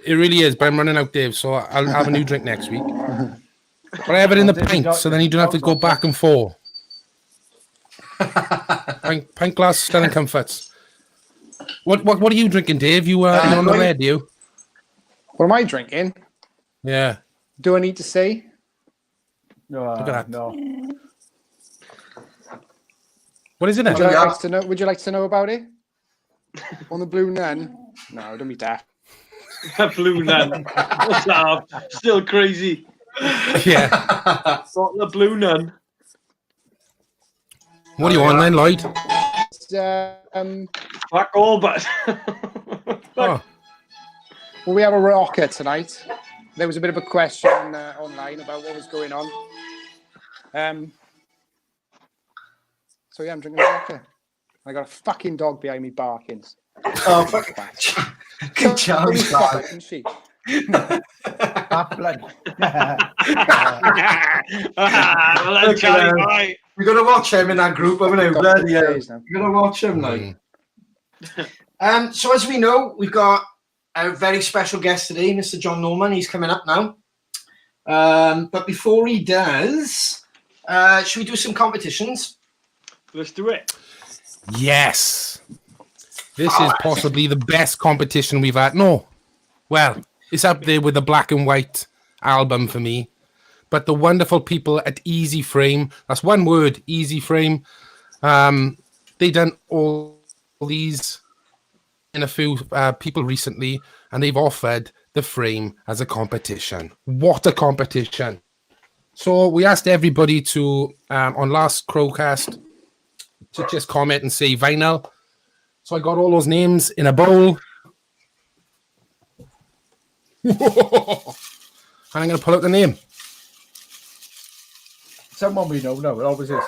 It really is, but I'm running out, Dave, so I'll have a new drink next week. But I have it in the pint, so then you don't have to go back and forth. Pint glass, Southern Comforts. What are you drinking, Dave? You you're on the red, you? What am I drinking? Yeah. Do I need to say? No, Look at that. no. What is it? Would Then? you like to know? Would you like to know about it? On the Blue Nun? No, don't be daft. Blue Nun. What's that? Still crazy. Yeah. Bottle of Blue Nun. What are you on then, Lloyd? It's, Black goal, but Oh, well, we have a rocker tonight. There was a bit of a question online about what was going on. So yeah, I'm drinking a rocker. I got a fucking dog behind me barking. Oh, fuck. Good job, Stop Shane. it, can she? Half blood. well, that's Charlie, right. We're gonna watch him in that group, haven't we? Got Bloody hell. days now. We're gonna watch him, like. So as we know, we've got a very special guest today, Mr. Jon Norman. He's coming up now. But before he does, should we do some competitions? Let's do it. yes. This is possibly the best competition we've had. No. Well, it's up there with the Black and White album for me. But the wonderful people at Easy Frame, that's one word, Easy Frame. They done all these in a few people recently, and they've offered the frame as a competition. What a competition. So we asked everybody to, on last CrowCast, to just comment and say vinyl. So I got all those names in a bowl. And I'm going to pull out the name. Someone we know. No, it always is.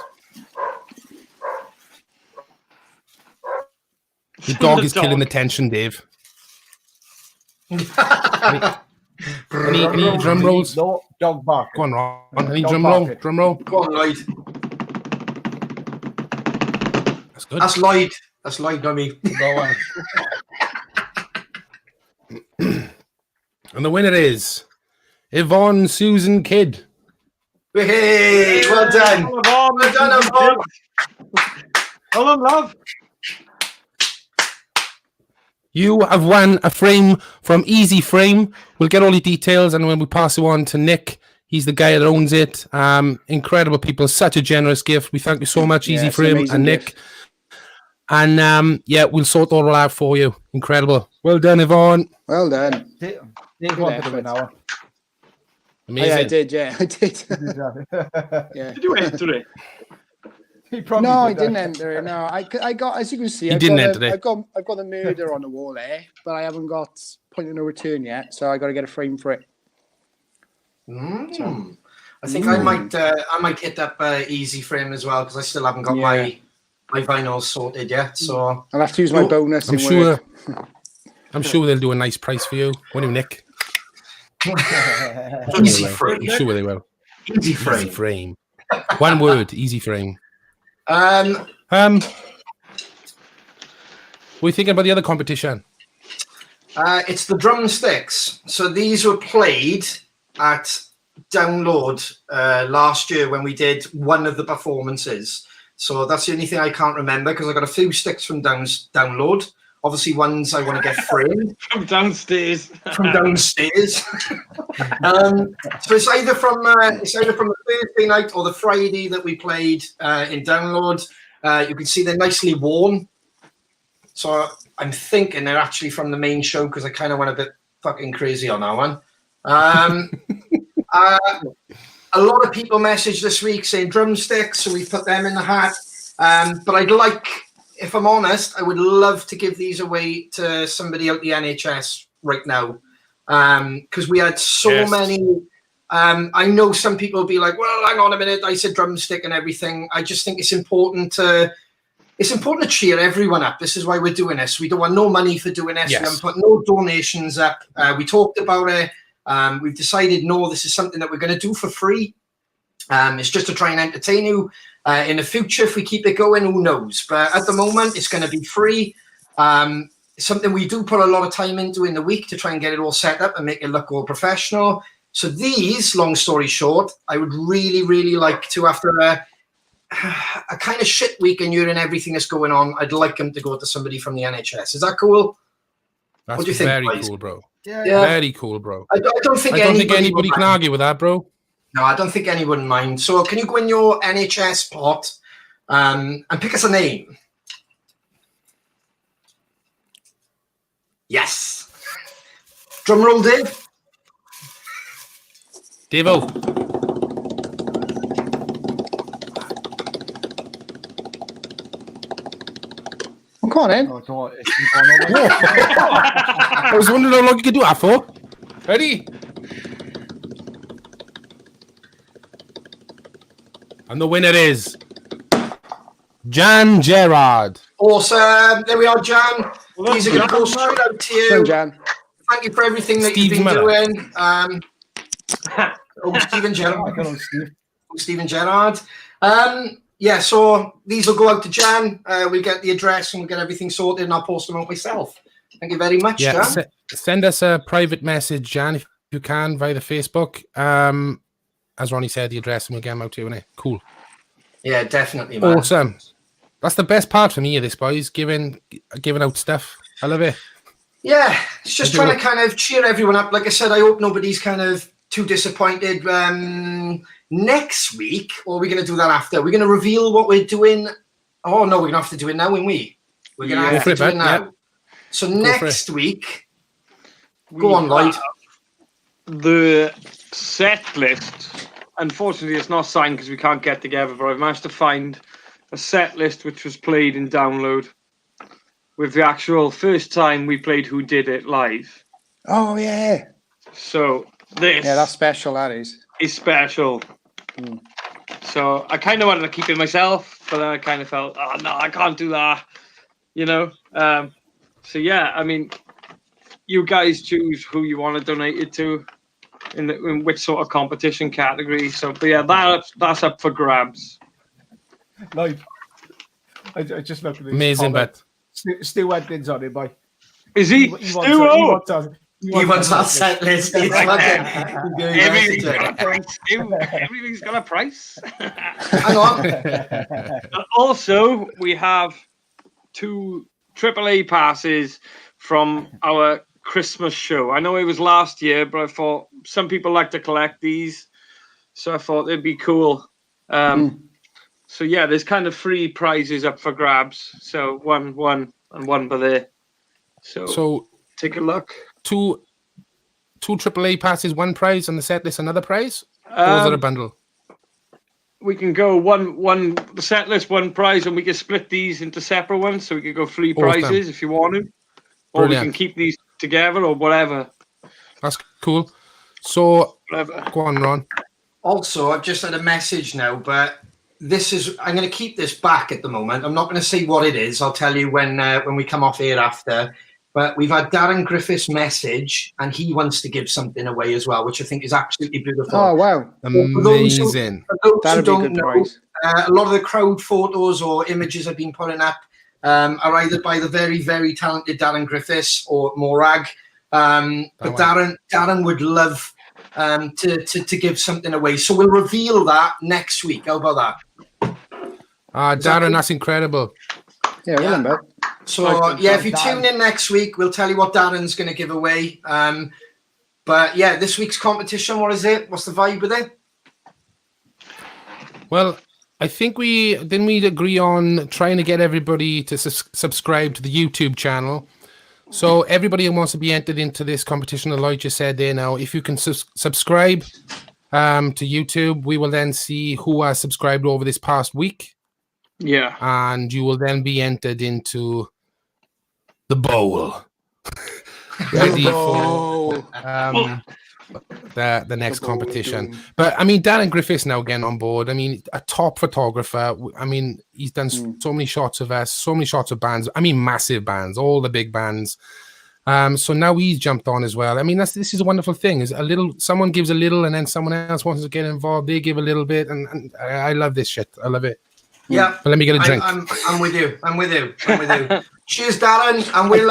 The dog is killing the tension, Dave. Any drum rolls? No, dog bark. Go on, Ron. Any Dog drum roll? barking. Drum roll? Go on, Lloyd. That's good. That's Lloyd. That's Lloyd, not me. Go on. And the winner is Yvonne Susan Kidd. Hey, well done. Well done, Yvonne. Hello, love. You have won a frame from Easy Frame. We'll get all the details, and when we pass it on to Nick, he's the guy that owns it. Incredible people, such a generous gift. We thank you so much, Yeah, Easy it's an Frame amazing and Nick. gift. And yeah, we'll sort all out for you. Incredible. Well done, Yvonne. Well done. Dave wanted to win now. Amazing. Yeah, I did. Yeah, I did. Yeah. Did you enter it? He probably No, I did didn't that. enter it. No, I got, as you can see, He I've didn't got enter it. I've got the murder on the wall there, but I haven't got point of no return yet, so I got to get a frame for it. I think I might hit up Easy Frame as well because I still haven't got Yeah. my vinyls sorted yet. So I'll have to use my bonus. I'm in sure. work. I'm sure they'll do a nice price for you. Won't you, Nick? Easy I'm Frame. sure they will. Easy Easy Frame. Frame. One word. Easy Frame. Um, What are you thinking about the other competition? it's the drumsticks. So these were played at Download last year when we did one of the performances. So that's the only thing I can't remember because I got a few sticks from Download. Obviously, ones I want to get framed From downstairs. from downstairs. So it's either from the Thursday night or the Friday that we played in Download. You can see they're nicely worn. So I'm thinking they're actually from the main show because I kind of went a bit fucking crazy on that one. A lot of people messaged this week saying drumsticks, so we put them in the hat. But I'd like, if I'm honest, I would love to give these away to somebody out the NHS right now. Because we had so many. I know some people will be like, well, hang on a minute, I said drumstick and everything. I just think it's important to cheer everyone up. This is why we're doing this. We don't want no money for doing this. Yes. We haven't put no donations up. We talked about it. We've decided, no, this is something that we're going to do for free. It's just to try and entertain you. In the future, if we keep it going, who knows? But at the moment, it's going to be free. It's something we do put a lot of time into in the week to try and get it all set up and make it look all professional. So these, long story short, I would really, really like to, after a kind of shit week and you're in everything that's going on, I'd like them to go to somebody from the NHS. Is that cool? That's What do you think, very boys? cool, bro. Yeah. Very cool, bro. I don't think I don't think anybody would can mind. argue with that, bro. No, I don't think anyone mind. So can you go in your NHS pot and pick us a name? Yes. Drum roll, Dave. Devo. Oh, come on, in. Oh, God, it's been going on. I was wondering how long you could do that for. Ready? And the winner is Jan Gerard. Awesome. There we are, Jan. These are going to go straight out to Well, you. Jan. Thank you for everything that Steve's you've been mother. doing. Stephen I Gerard. don't know, Steve. Stephen Gerard. Yeah, so these will go out to Jan. We'll get the address and we'll get everything sorted and I'll post them out myself. Thank you very much, Yeah, Jan. send us a private message, Jan, if you can, via the Facebook. As Ronnie said, the address, and we'll get them out to you, innit? Cool. Yeah, definitely, man. Awesome. That's the best part for me of this, boys, giving out stuff. I love it. Yeah, it's just trying to kind of cheer everyone up. Like I said, I hope nobody's kind of too disappointed. Next week, or are we going to do that after? We're going to reveal what we're doing. Oh, no, we're going to have to do it now, aren't we? We're going to have to do it now. Yeah. So next week, go on, Lloyd. The set list unfortunately, it's not signed because we can't get together. But I've managed to find a set list which was played in download with the actual first time we played Who Did It live. Oh yeah. So this That's special. That is special. So I kind of wanted to keep it myself, but then I kind of felt, oh no, I can't do that. You know. So yeah, I mean, you guys choose who you want to donate it to, in which sort of competition category. So, but yeah, that's up for grabs. Like, I just looked at this. Amazing, comment. but Stu Edmonds on it, boy. Is he? He wants that set list. It's Everything's got a price. Everything's got a price. Hang on. Also, we have 2 AAA passes from our Christmas show. I know it was last year, but I thought some people like to collect these, so I thought it'd be cool. So yeah, there's kind of 3 prizes up for grabs. So one, and one by there. So take a look. 2 AAA passes, 1 prize, and the set list another prize? Or was it a bundle? We can go one the set list, 1 prize, and we can split these into separate ones. So we could go 3 prizes if you want to, or Brilliant. we can keep these together or whatever. That's cool. So Whatever. go on, Ron. Also, I've just had a message now, but I'm going to keep this back at the moment. I'm not going to say what it is. I'll tell you when we come off here after. But we've had Darren Griffith's message, and he wants to give something away as well, which I think is absolutely beautiful. Oh wow. Amazing. For those who That'd be a don't good know, prize. a lot of the crowd photos or images I've been putting up are either by the very, very talented Darren Griffiths or Morag. But Darren would love to give something away. So we'll reveal that next week. How about that? Darren, that's incredible. Yeah, remember. So if you tune in next week, we'll tell you what Darren's going to give away. But yeah, this week's competition, what is it? What's the vibe with it? Well, I think we agree on trying to get everybody to subscribe to the YouTube channel. So everybody who wants to be entered into this competition, like you said there now, if you can subscribe to YouTube, we will then see who has subscribed over this past week. Yeah. And you will then be entered into the bowl. Ready for the next competition. But I mean, Darren Griffiths now getting on board. I mean, a top photographer. I mean, he's done so many shots of us, so many shots of bands. I mean, massive bands, all the big bands. So now he's jumped on as well. I mean, this is a wonderful thing. Is someone gives a little, and then someone else wants to get involved. They give a little bit, and I love this shit. I love it. Yeah, but let me get a drink. I'm with you. I'm with you. Cheers, Darren. And we'll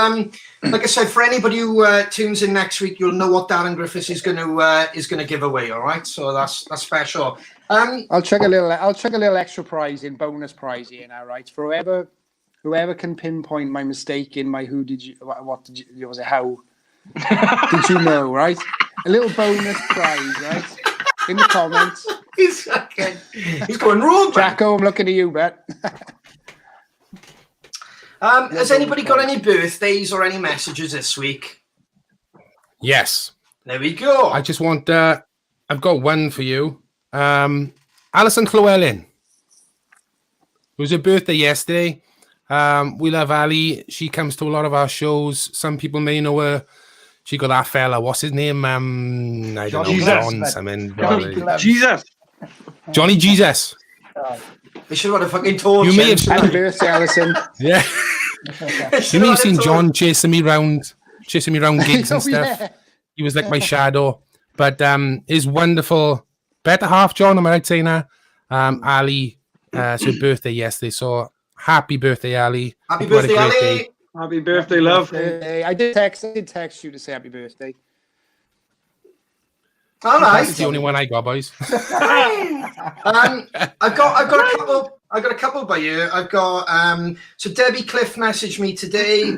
like I said, for anybody who tunes in next week, you'll know what Darren Griffiths is going to give away. All right, so that's special. I'll check a little extra prize in, bonus prize here now, right? For whoever can pinpoint my mistake in my how did you know, right? A little bonus prize, right? In the comments. He's going rogue. Jacko, I'm looking at you, bet. Has anybody got any birthdays or any messages this week? Yes. There we go. I just want, I've got one for you. Alison Llewellyn. It was her birthday yesterday. We love Ali. She comes to a lot of our shows. Some people may know her. She got that fella. What's his name? I don't know. Jesus. Johnny Jesus. They should have fucking told you. May have Happy birthday, Alison. Yeah. You may have seen John chasing me around gigs and stuff. Yeah. He was like my shadow. But his wonderful better half, John, am I right saying that? Ali, it's her birthday yesterday. So happy birthday, Ali. Happy birthday, Ali. Happy birthday, love. I did text you to say happy birthday. All right. That's the only one I got, boys. I've got a couple by you. I've got so Debbie Cliff messaged me today.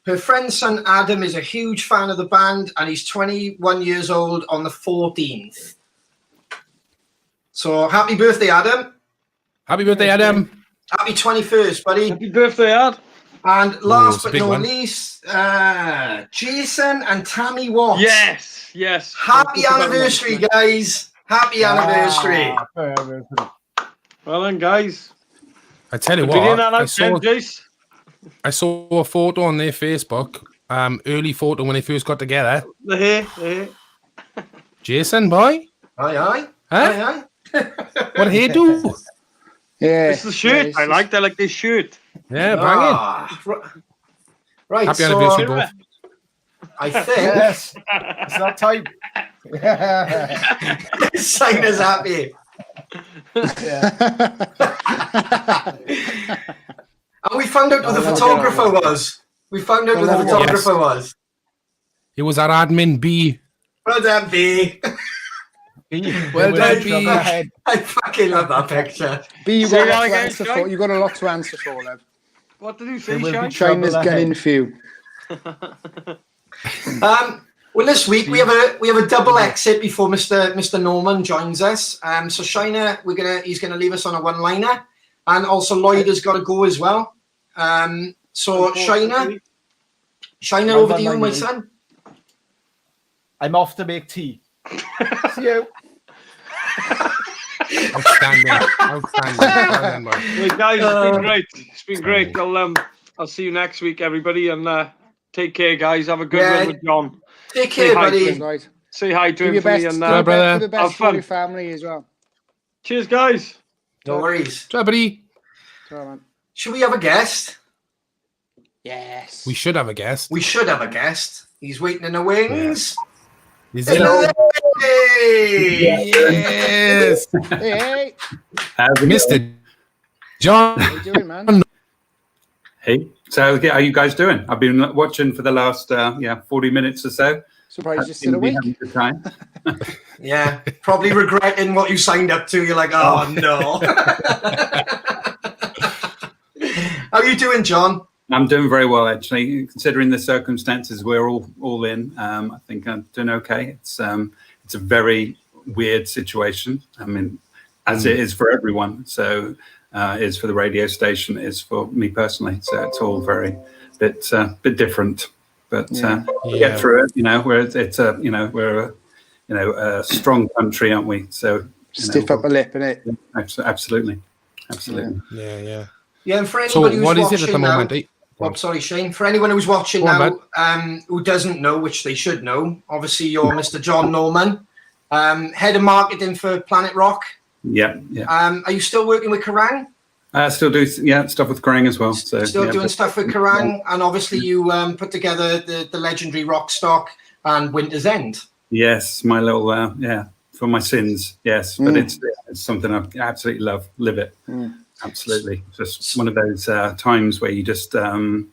Her friend's son Adam is a huge fan of the band, and he's 21 years old on the 14th. So happy birthday, Adam. Happy birthday, Adam. Happy 21st, buddy. Happy birthday, Ad. And last but not least, Jason and Tammy Watts. Yes. Happy anniversary, guys. Happy anniversary. Well then, guys. I tell you Video what, that out then, Jace. I saw a photo on their Facebook, early photo when they first got together. The hair. Jason, boy, Aye, aye. huh? Aye, What did he do? Yeah. It's the shirt. I like this shirt. Yeah, bang Ah, right, Happy so anniversary, both. I think Yes, it's that time. Sign is happy. And we found out who the photographer was. We found out who the photographer was. It was our admin B. Well done, B. Well done, B. I fucking love that picture. B, you Say got a that lot to again, answer Shine. for. You got a lot to answer for, love. What did you say, There will be Shine? China's Trouble getting ahead. few. Well, this week we have a double exit before Mr. Norman joins us. So Shiner, he's gonna leave us on a one-liner, and also Lloyd has got to go as well. So Shiner, over to you, my son. I'm off to make tea. See you. Outstanding. Well done, boy. Hey guys, it's been great. It's been great. I'll see you next week, everybody, and take care, guys. Have a good one with John. Take care, hi, buddy. Right. Say hi to Do him your for me, best. and Do your brother. best have for fun. your family as well. Cheers, guys. No worries. Ciao, buddy. Sorry, man. Should we have a guest? Yes. We should have a guest. We should have a guest. He's waiting in the wings. Is it? Hey! Yes. Hey, Mr. John. how you doing, man? Hey, so yeah, how are you guys doing? I've been watching for the last 40 minutes or so. Surprised you're still awake. Having a good time. Yeah, probably regretting what you signed up to. You're like, oh no. How are you doing, John? I'm doing very well, actually, considering the circumstances we're all in. I think I'm doing okay. It's a very weird situation. I mean, as it is for everyone. So it is for the radio station. It is for me personally. So it's all very bit different. But we get through it. You know, we're a strong country, aren't we? So Stiff upper lip, innit? absolutely. Yeah. Yeah, and for So anybody who's what is watching it at the now, moment? oh, sorry, Shane. For anyone who's watching Go on, now, who doesn't know, which they should know, obviously you're Mr. Jon Norman, head of marketing for Planet Rock. Yeah. Are you still working with Kerrang? Still do stuff with Kerrang as well. So Still doing stuff with Kerrang, and obviously you put together the legendary Rockstock and Winter's End. Yes, my little for my sins. Yes, but it's something I absolutely love. Live it. Absolutely, just one of those times where you just my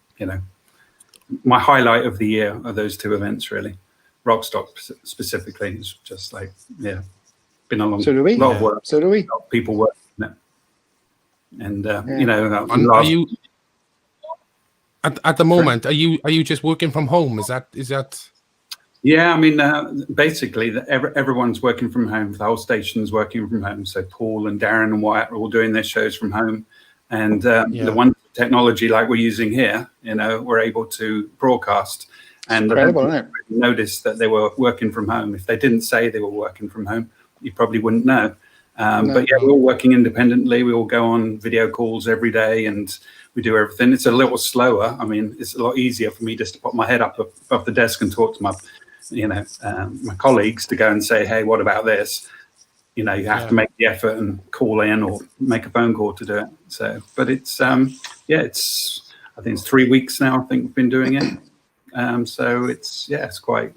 highlight of the year are those two events. Really, Rockstock specifically is just like been a long So do we. lot of work. So do we. A lot of people working it, and Are you at the moment? Are you just working from home? Is that? Yeah, I mean, basically, everyone's working from home. The whole station's working from home. So Paul and Darren and Wyatt are all doing their shows from home. And the one technology like we're using here, we're able to broadcast. And incredible, isn't it? Noticed that they were working from home. If they didn't say they were working from home, you probably wouldn't know. But yeah, we're all working independently. We all go on video calls every day and we do everything. It's a little slower. I mean, it's a lot easier for me just to put my head up above the desk and talk to my my colleagues to go and say, hey, what about this? You have to make the effort and call in or make a phone call to do it. So, but it's I think it's 3 weeks now. I think we've been doing it. So it's quite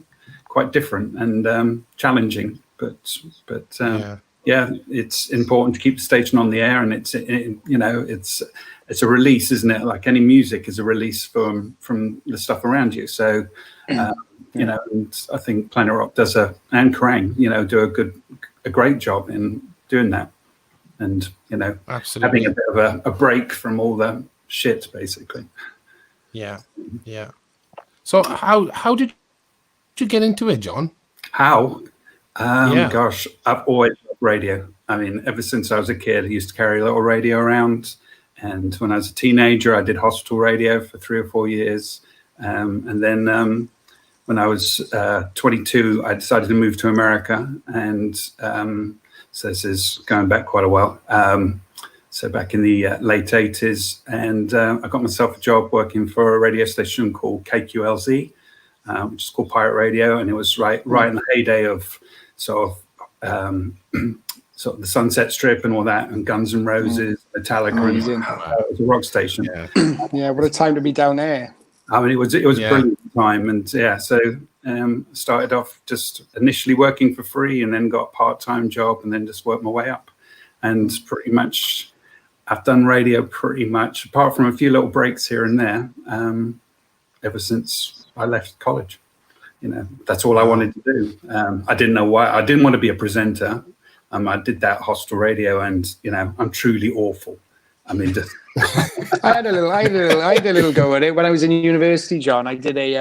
different and challenging, but it's important to keep the station on the air, and it's a release, isn't it? Like any music is a release from the stuff around you. So. And I think Planet Rock and Kerrang, do a great job in doing that, and Absolutely. having a bit of a break from all the shit, basically. Yeah. So how did you get into it, John? How? Gosh, I've always loved radio. I mean, ever since I was a kid, I used to carry a little radio around, and when I was a teenager, I did hospital radio for 3 or 4 years, and then. when I was 22, I decided to move to America, and so this is going back quite a while. So back in the late 80s, and I got myself a job working for a radio station called KQLZ, which is called Pirate Radio, and it was right in the heyday of sort of the Sunset Strip and all that, and Guns N' Roses, Metallica, and it was a rock station. Yeah, what a time to be down there. I mean, it was a brilliant time, and so started off just initially working for free, and then got a part-time job, and then just worked my way up, and pretty much I've done radio pretty much, apart from a few little breaks here and there, ever since I left college. That's all I wanted to do. I didn't know why. I didn't want to be a presenter. I did that hostel radio, and I'm truly awful. I mean, just I had a little go at it when I was in university, John. I did a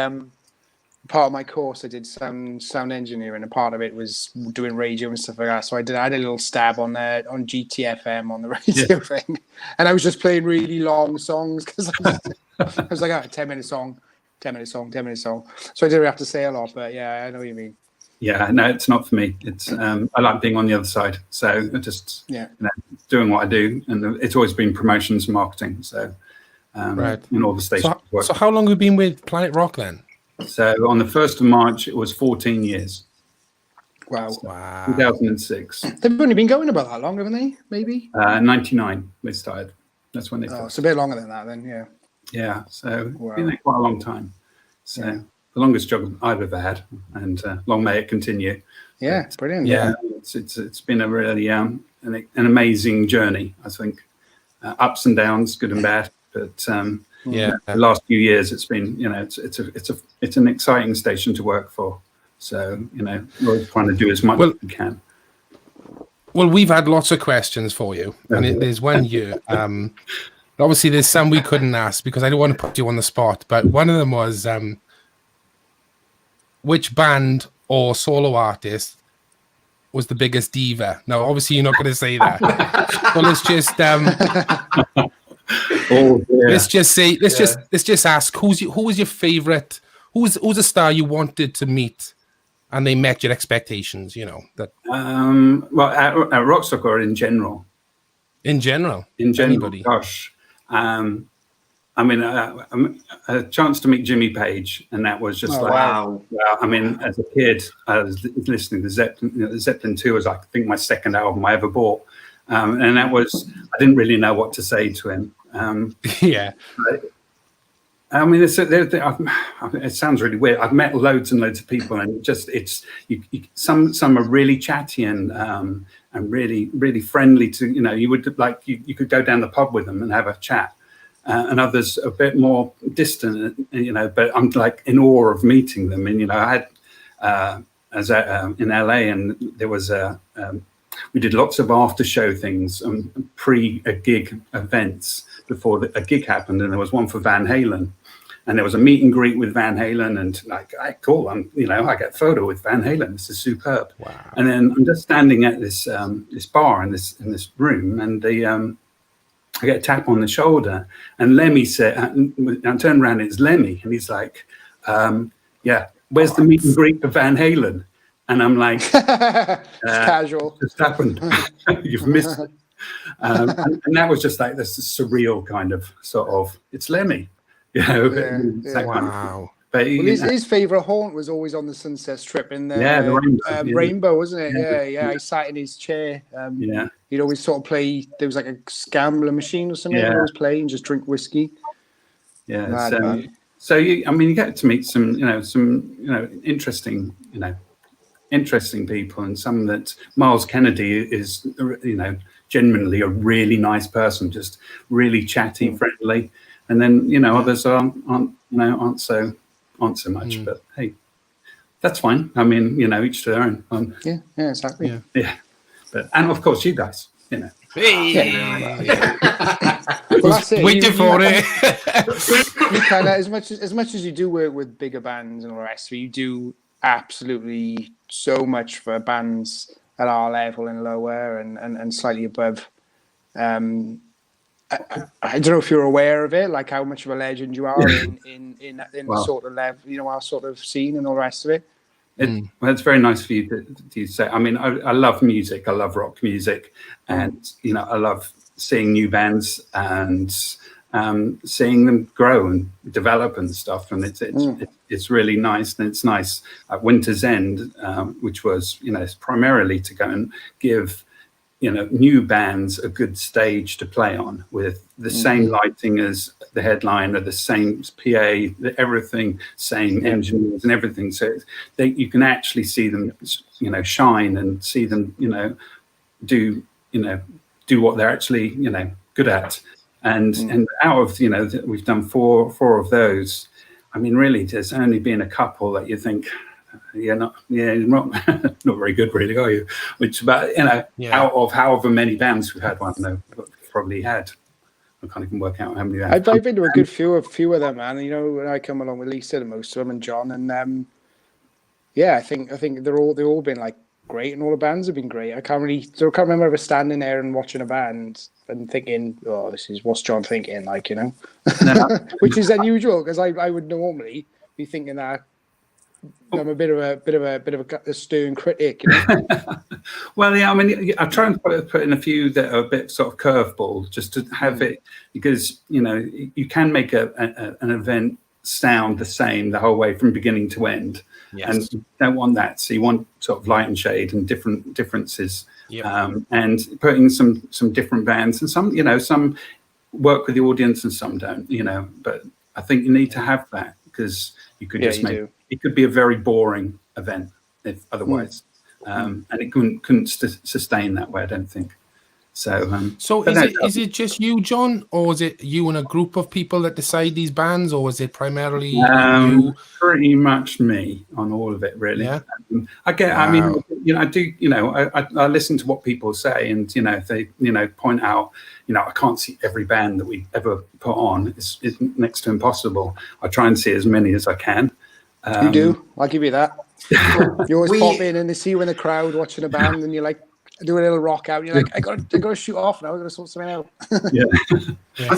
part of my course. I did sound engineering, and part of it was doing radio and stuff like that. So I had a little stab on GTFM on the radio thing, and I was just playing really long songs because I was like, 10-minute song. So I didn't have to say a lot, but yeah, I know what you mean. Yeah, no, it's not for me. It's I like being on the other side. So I just doing what I do, and it's always been promotions and marketing. So in all the stations. So how long have you been with Planet Rock then? So on the 1st of March, it was 14 years. Wow. So 2006. They've only been going about that long, haven't they? Maybe. 99 we started. That's when they started. It's a bit longer than that then, yeah. Yeah, so been there quite a long time. So the longest job I've ever had, and long may it continue. Yeah, but, brilliant. Yeah, it's been a really an amazing journey. I think ups and downs, good and bad. But the last few years, it's been it's an exciting station to work for. So we're trying to do as much as we can. Well, we've had lots of questions for you, and there's one here. Obviously, there's some we couldn't ask because I don't want to put you on the spot. But one of them was, which band or solo artist was the biggest diva? Now, obviously, you're not going to say that. But let's just let's just ask who was your favorite? Who was a star you wanted to meet, and they met your expectations? That. Well, at Rockstock or in general. In general, anybody. Gosh. I mean, a chance to meet Jimmy Page, and that was just wow. I mean, as a kid, I was listening to Zeppelin. Zeppelin 2 was, I think, my second album I ever bought, and that was, I didn't really know what to say to him. I mean, it sounds really weird. I've met loads and loads of people, and some are really chatty and really, really friendly to, you would you could go down the pub with them and have a chat. And others a bit more distant, but I'm like in awe of meeting them. And, I had, in LA, and there was we did lots of after show things, pre-gig events before a gig happened. And there was one for Van Halen. And there was a meet and greet with Van Halen, and cool. I get a photo with Van Halen. This is superb. Wow. And then I'm just standing at this this bar in this room, and I get a tap on the shoulder, and Lemmy said, I turned around, it's Lemmy, and he's like, where's the meet and greet for Van Halen? And I'm like, casual. Just happened. You've missed it. And that was just like this surreal kind of it's Lemmy. Wow. But his favourite haunt was always on the Sunset Strip in the Rainbow, wasn't it? Yeah. I sat in his chair. He'd always sort of play. There was like a gambler machine or something. He'd always play and just drink whiskey. Yeah. So you get to meet some interesting people, and some that Miles Kennedy is genuinely a really nice person, just really chatty, friendly. And then others aren't so much, but hey, that's fine. I mean, each to their own. Yeah, exactly. Yeah, and of course you guys, Hey. Well, that's it. Waiting for it. You kind of, as much as you do work with bigger bands and all the rest, you do absolutely so much for bands at our level and lower and slightly above. I don't know if you're aware of it, like how much of a legend you are in the Wow. sort of level, you know, our sort of scene and all the rest of it. Well, it's very nice for you to say. I mean, I love music. I love rock music, and you know, I love seeing new bands and seeing them grow and develop and stuff. And it's really nice. And it's nice at Winter's End, which was, you know, primarily to go and give, you know, new bands a good stage to play on with the same lighting as the headliner, the same PA, everything, same engineers and everything. So you can actually see them, you know, shine and see them, you know, do what they're actually, you know, good at. And out of, you know, we've done four of those. I mean, really, there's only been a couple that you think, you're not very good, really, are you? Which about, you know, out of however many bands we've had, I don't know, probably had. I can't even work out how many. I've been to a good few of them, man. You know, when I come along with Lisa, the most of them, and John, and yeah, I think they've all been like great, and all the bands have been great. I can't remember ever standing there and watching a band and thinking, oh, this is what's John thinking, like, you know, which is unusual because I would normally be thinking that. I'm a bit of a stern critic, you know? Well, yeah, I mean, I try and put in a few that are a bit sort of curveball, just to have it, because, you know, you can make an event sound the same the whole way from beginning to end, and you don't want that. So you want sort of light and shade and differences, and putting some different bands, and some, you know, some work with the audience and some don't, you know. But I think you need to have that, because you could just make. It could be a very boring event if otherwise, and it couldn't sustain that way, I don't think. So, so is it just you, John, or is it you and a group of people that decide these bands, or is it primarily you? Pretty much me on all of it, really. Yeah. I mean, you know, I do, you know, I listen to what people say, and, you know, if they, you know, point out, you know, I can't see every band that we ever put on. It's next to impossible. I try and see as many as I can. You do. I'll give you that. You always pop in and they see you in the crowd watching a band, and you're like, do a little rock out. And you're like, I gotta shoot off now. I gotta sort something out. I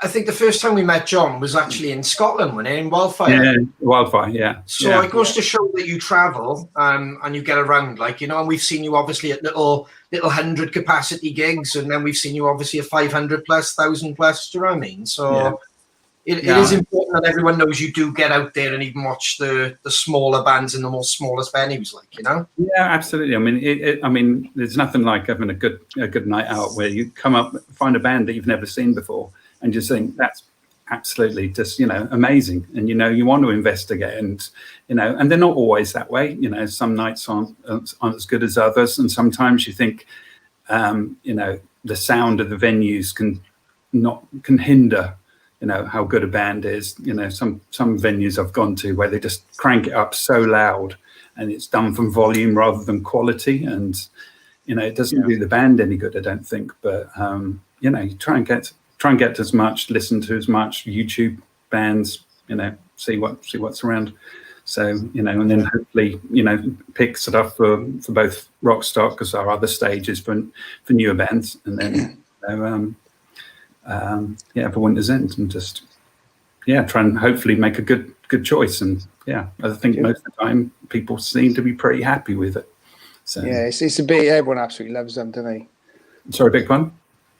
think the first time we met John was actually in Scotland, when in Wildfire. Yeah, Wildfire. Yeah. So it goes to show that you travel and you get around, like, you know. And we've seen you obviously at little 100 capacity gigs, and then we've seen you obviously at 500 plus, 1,000 plus. Do you know what I mean? So. It is important that everyone knows you do get out there and even watch the smaller bands in the most smallest venues, like, you know. Yeah, absolutely. I mean, I mean, there's nothing like having a good night out where you come up, find a band that you've never seen before, and just think that's absolutely just, you know, amazing. And, you know, you want to investigate, and, you know, and they're not always that way. You know, some nights aren't as good as others, and sometimes you think, you know, the sound of the venues can hinder, you know, how good a band is. You know, some venues I've gone to where they just crank it up so loud, and it's done from volume rather than quality, and, you know, it doesn't do the band any good, I don't think. But you know, you try and get as much, listen to as much YouTube bands, you know, see what's around. So, you know, and then hopefully, you know, pick stuff for both Rockstock, because our other stage is for newer bands, and then for Winter's End, and just try and hopefully make a good choice. And I think most of the time people seem to be pretty happy with it. So it's a bit, everyone absolutely loves them, don't they? Sorry, big one.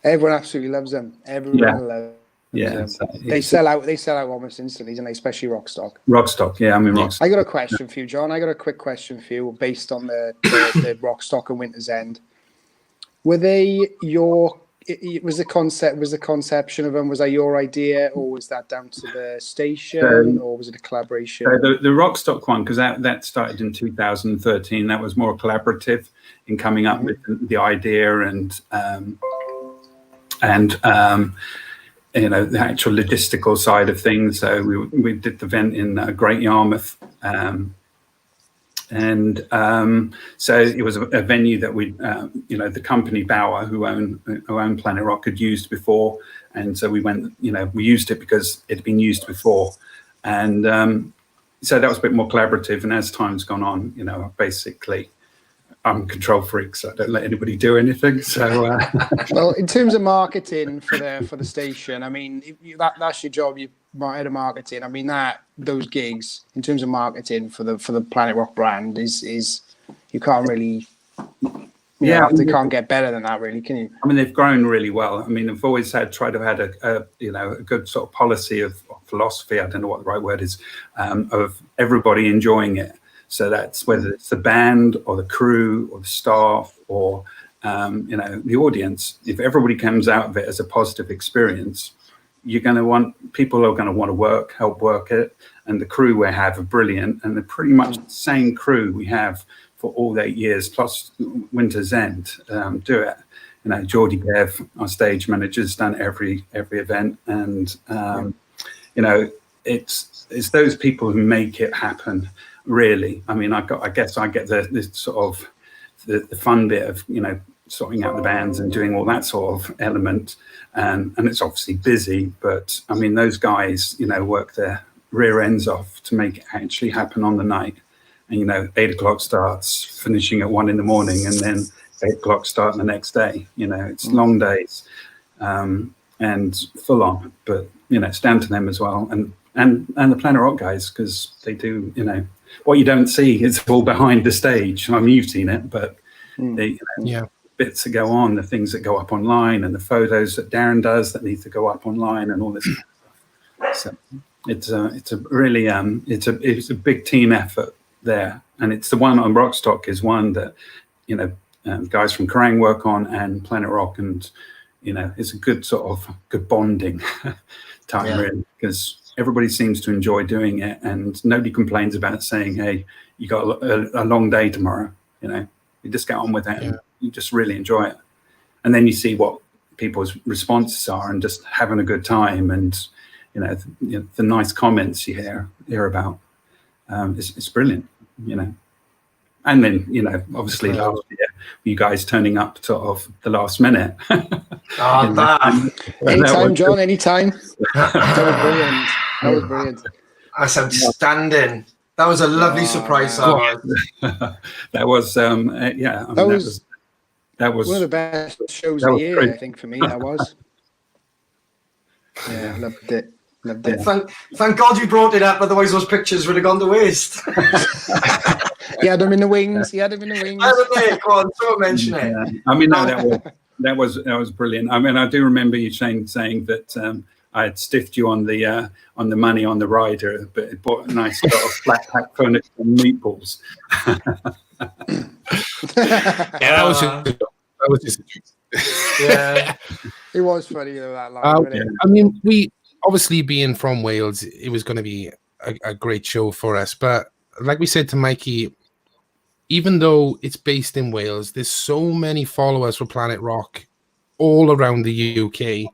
Everyone absolutely loves them. Everyone loves them. So they sell out almost instantly, don't they? Especially Rockstock. I mean, Rockstock. I got a question for you, John. I got a quick question for you based on the Rockstock and Winter's End. Were they your? Was the conception of them, was that your idea, or was that down to the station, or was it a collaboration? The Rockstock one, because that started in 2013, that was more collaborative in coming up with the idea and you know, the actual logistical side of things. So we did the event in Great Yarmouth. So it was a venue that we, you know, the company Bauer, who own Planet Rock, had used before, and so we went, you know, we used it because it had been used before, and so that was a bit more collaborative. And as time's gone on, you know, basically I'm a control freak, so I don't let anybody do anything. So, well, in terms of marketing for the station, I mean, that's your job. You head of marketing. I mean, those gigs in terms of marketing for the Planet Rock brand is you can't really. They can't get better than that, really, can you? I mean, they've grown really well. I mean, they've always tried to have had a good sort of policy of philosophy. I don't know what the right word is, of everybody enjoying it. So that's whether it's the band or the crew or the staff or the audience. If everybody comes out of it as a positive experience, people are going to want to help work it, and the crew we have are brilliant, and they're pretty much the same crew we have for all 8 years plus Winter's End do it. Geordie Bev, our stage manager's done every event, and it's those people who make it happen. Really, I mean, I guess I get the sort of the fun bit of sorting out the bands and doing all that sort of element, and it's obviously busy, but I mean those guys work their rear ends off to make it actually happen on the night. And 8 o'clock starts, finishing at 1 a.m, and then 8 o'clock start the next day. It's long days and full on, but it's down to them as well, and the Planet Rock guys, because they do what you don't see is all behind the stage. I mean, you've seen it, but the bits that go on, the things that go up online, and the photos that Darren does that need to go up online, and all this kind of stuff. So it's a really it's a big team effort there, and it's the one on Rockstock is one that guys from Kerrang work on, and Planet Rock, and it's a good sort of good bonding time really, because everybody seems to enjoy doing it, and nobody complains about saying, hey, you got a long day tomorrow. You just get on with it, and you just really enjoy it. And then you see what people's responses are, and just having a good time, and the nice comments you hear about. It's brilliant, And then, obviously last year, you guys turning up sort of the last minute. Anytime, John, anytime. That was brilliant. That's outstanding. That was a lovely surprise. That was, that was one of the best shows of the year, I think, for me. That was. Yeah, loved it. Thank God you brought it up, otherwise those pictures would have gone to waste. He had them in the wings. Go on, so mention it. Yeah. I mean, no, that was brilliant. I mean, I do remember you saying that I had stiffed you on the money on the rider, but it bought a nice sort of flat pack furniture and meatballs. That was just yeah. It was funny though, that line. I mean, we obviously being from Wales, it was going to be a great show for us. But like we said to Mikey, even though it's based in Wales, there's so many followers for Planet Rock all around the UK.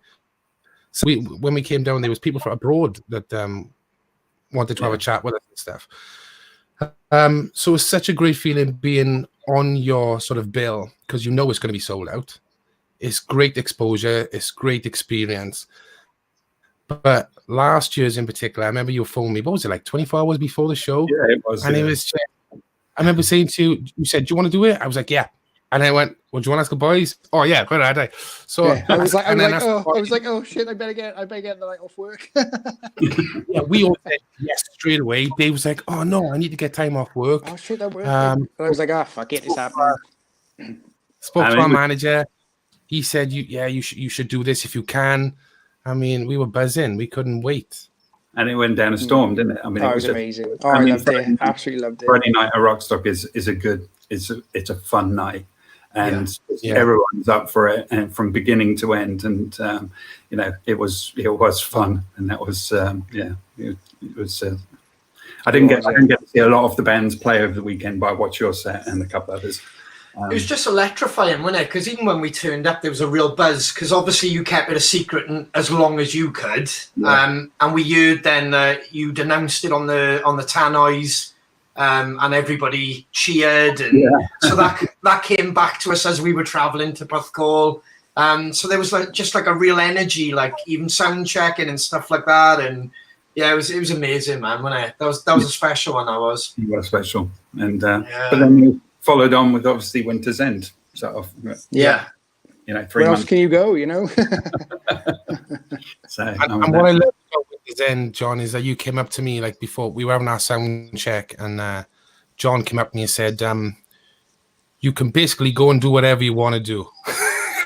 So when we came down, there was people from abroad that wanted to have a chat with us and stuff. So it's such a great feeling being on your sort of bill, because it's going to be sold out. It's great exposure. It's great experience. But last year's in particular, I remember you phoned me. What was it, like 24 hours before the show? Yeah, it was. And it was. I remember saying to you, you said, "Do you want to do it?" I was like, "Yeah." And I went, "Well, do you want to ask the boys?" "Oh yeah, where are they?" So I was like, "Oh shit, I better get the night off work." Yeah, we all said yes straight away. Dave was like, "Oh no, I need to get time off work." Oh shit, that worked. And I was like, fuck it, it's happening. Spoke to our manager. He said, you should do this if you can. I mean, we were buzzing. We couldn't wait. And it went down a storm, didn't it? I mean, it was amazing. I loved it. Absolutely loved it. Friday night at Rockstock it's a fun night, and everyone's up for it, and from beginning to end. And it was fun, and that was it was. I didn't get to see a lot of the bands play over the weekend, but I watched your set and a couple others. It was just electrifying, wasn't it? Because even when we turned up, there was a real buzz, because obviously you kept it a secret as long as you could. And we heard then you'd announced it on the tannoys, and everybody cheered. And so that came back to us as we were travelling to Porthcawl. So there was just a real energy, like even sound checking and stuff like that. And yeah, it was amazing, man. Wasn't it? That was a special one. That was. It was special, and but then followed on with obviously Winter's End, sort of. Yeah. 3 Where else months. can you go, you know? So, And what I love about Winter's End, John, is that you came up to me like before we were having our sound check, and John came up to me and said, you can basically go and do whatever you want to do.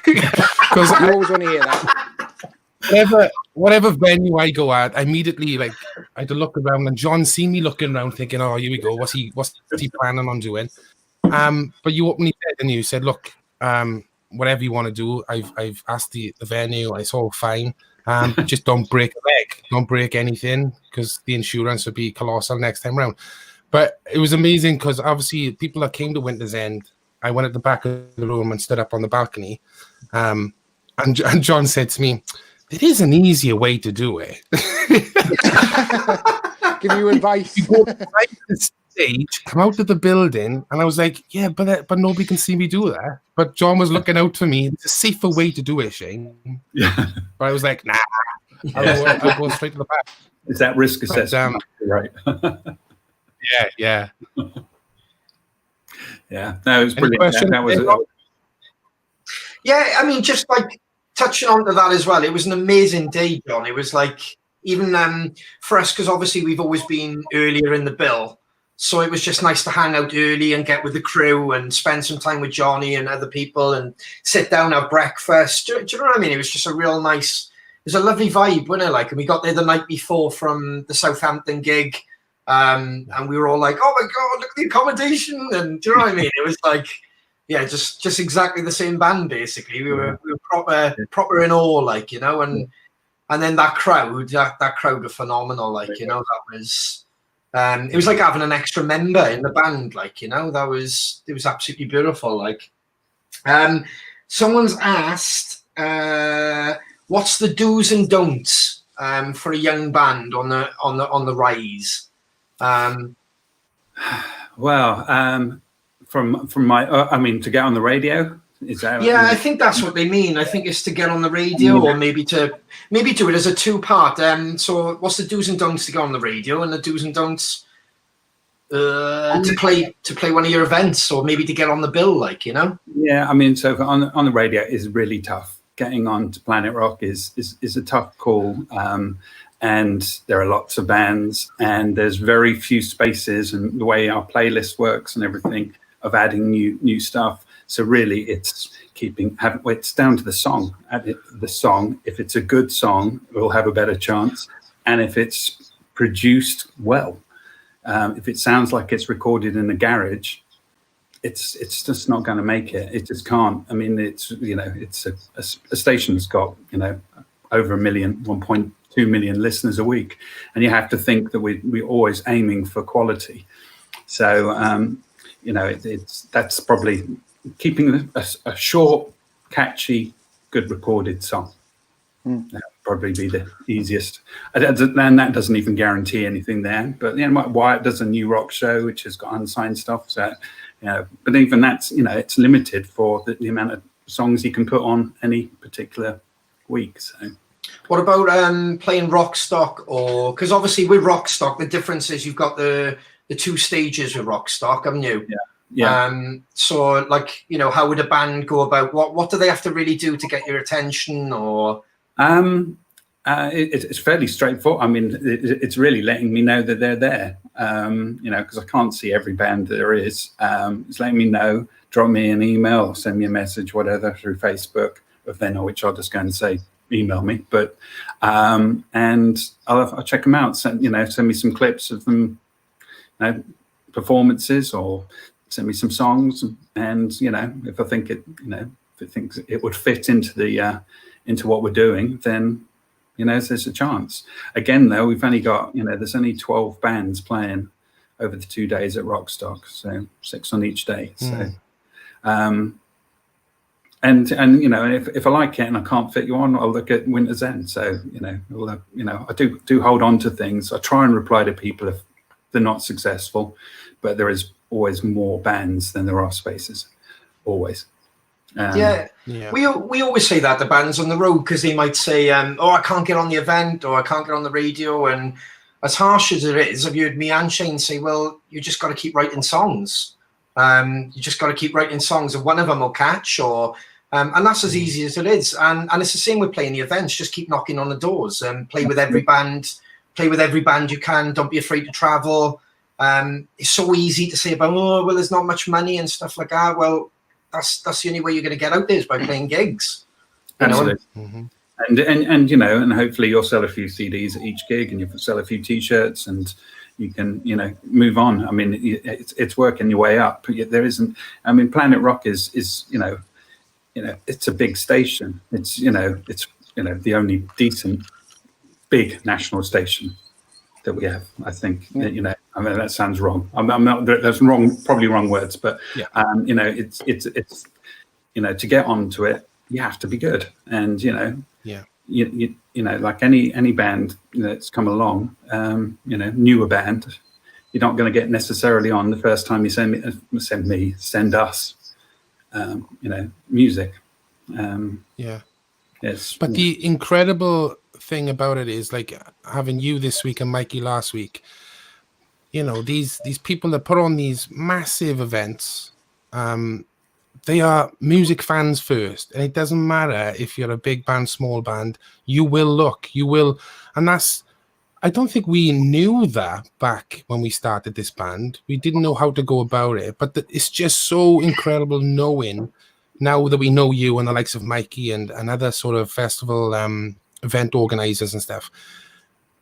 Because you always want to hear that. Whatever venue I go at, I immediately I had to look around, and John seen me looking around thinking, oh, here we go. What's he planning on doing? But you openly said, and you said, look, whatever you want to do, I've asked the venue, it's all fine. Just don't break a leg, don't break anything, because the insurance would be colossal next time round. But it was amazing because obviously people that came to Winter's End, I went at the back of the room and stood up on the balcony. And John said to me, there is an easier way to do it. Give you advice. You go right to the stage, come out of the building, and I was like, yeah, but nobody can see me do that. But John was looking out for me. It's a safer way to do it, Shane. Yeah. But I was like, nah, I'll go straight to the back. It's that risk assessment, right? Yeah. Yeah, no, it was Any brilliant. That was Yeah, I mean, just like touching on to that as well, it was an amazing day, John. It was like, even for us, because obviously we've always been earlier in the bill, so it was just nice to hang out early and get with the crew and spend some time with Johnny and other people and sit down, have breakfast. Do you know what I mean? It was just a real nice, it was a lovely vibe, wasn't it? Like, and we got there the night before from the Southampton gig, and we were all like, oh my God, look at the accommodation. And do you know what I mean? It was like, yeah, just exactly the same band, basically. We were proper in awe, like, you know, and then that crowd were phenomenal, like, you know, that was, it was like having an extra member in the band, like, you know, it was absolutely beautiful. Like, someone's asked, what's the do's and don'ts for a young band on the rise? From my, I mean, to get on the radio. Is that? Yeah, I think that's what they mean. I think it's to get on the radio, or maybe do it as a two-part. So, what's the do's and don'ts to get on the radio, and the do's and don'ts to play one of your events, or maybe to get on the bill, like, you know? Yeah, I mean, so on the radio is really tough. Getting on to Planet Rock is a tough call, and there are lots of bands, and there's very few spaces, and the way our playlist works and everything of adding new stuff. So really, it's it's down to the song. The song, if it's a good song, we'll have a better chance, and if it's produced well, if it sounds like it's recorded in a garage, it's just not going to make it. It just can't. I mean, it's, you know, it's a station's got, you know, over 1.2 million listeners a week, and you have to think that we're always aiming for quality. So you know, that's probably keeping a short, catchy, good recorded song. That would probably be the easiest. And that doesn't even guarantee anything there. But, you know, Wyatt does a new rock show, which has got unsigned stuff. So, you know, but even that's, you know, it's limited for the amount of songs you can put on any particular week. So, what about playing rock stock? Or, because obviously with rock stock, the difference is you've got the two stages with rock stock, haven't you? Yeah. So, like, you know, how would a band go about, what do they have to really do to get your attention? Or it's fairly straightforward. I mean, it's really letting me know that they're there, you know, because I can't see every band there is. It's letting me know, drop me an email or send me a message, whatever, through Facebook. If they know which, I'll just go and say, email me. But and I'll check them out. Send me some clips of them, you know, performances, or send me some songs. And, you know, if I think it thinks it would fit into what we're doing, then, you know, there's a chance. Again, though, we've only got, you know, there's only 12 bands playing over the 2 days at Rockstock, so 6 on each day. So, and you know, if I like it and I can't fit you on, I'll look at Winter's End. So, you know, I do hold on to things. I try and reply to people if they're not successful, but there is always more bands than there are spaces, always. Yeah. We always say that, the bands on the road, because they might say, oh, I can't get on the event, or I can't get on the radio. And as harsh as it is, I've heard me and Shane say, well, you just got to keep writing songs. You just got to keep writing songs, and one of them will catch, or and that's as easy as it is. And it's the same with playing the events. Just keep knocking on the doors and play with every band. Play with every band you can. Don't be afraid to travel. It's so easy to say about, oh, well, there's not much money and stuff like that. Well, that's the only way you're going to get out there is by playing gigs. Absolutely. And you know, and hopefully you'll sell a few CDs at each gig, and you sell a few T-shirts, and you can, you know, move on. I mean, it's working your way up. But there isn't. I mean, Planet Rock is you know, it's a big station. It's the only decent big national station that we have. I think you know. I mean, that sounds wrong. I'm not. That's wrong. Probably wrong words. But you know, it's you know, to get onto it, you have to be good. And you know, you know, like any band that's come along, you know, newer band, you're not going to get necessarily on the first time you send us, you know, music. Yes. But the incredible thing about it is, like, having you this week and Mikey last week, you know, these people that put on these massive events, they are music fans first, and it doesn't matter if you're a big band, small band, you will, and that's, I don't think we knew that back when we started this band. We didn't know how to go about it, but it's just so incredible knowing now that we know you and the likes of Mikey and other sort of festival event organizers and stuff.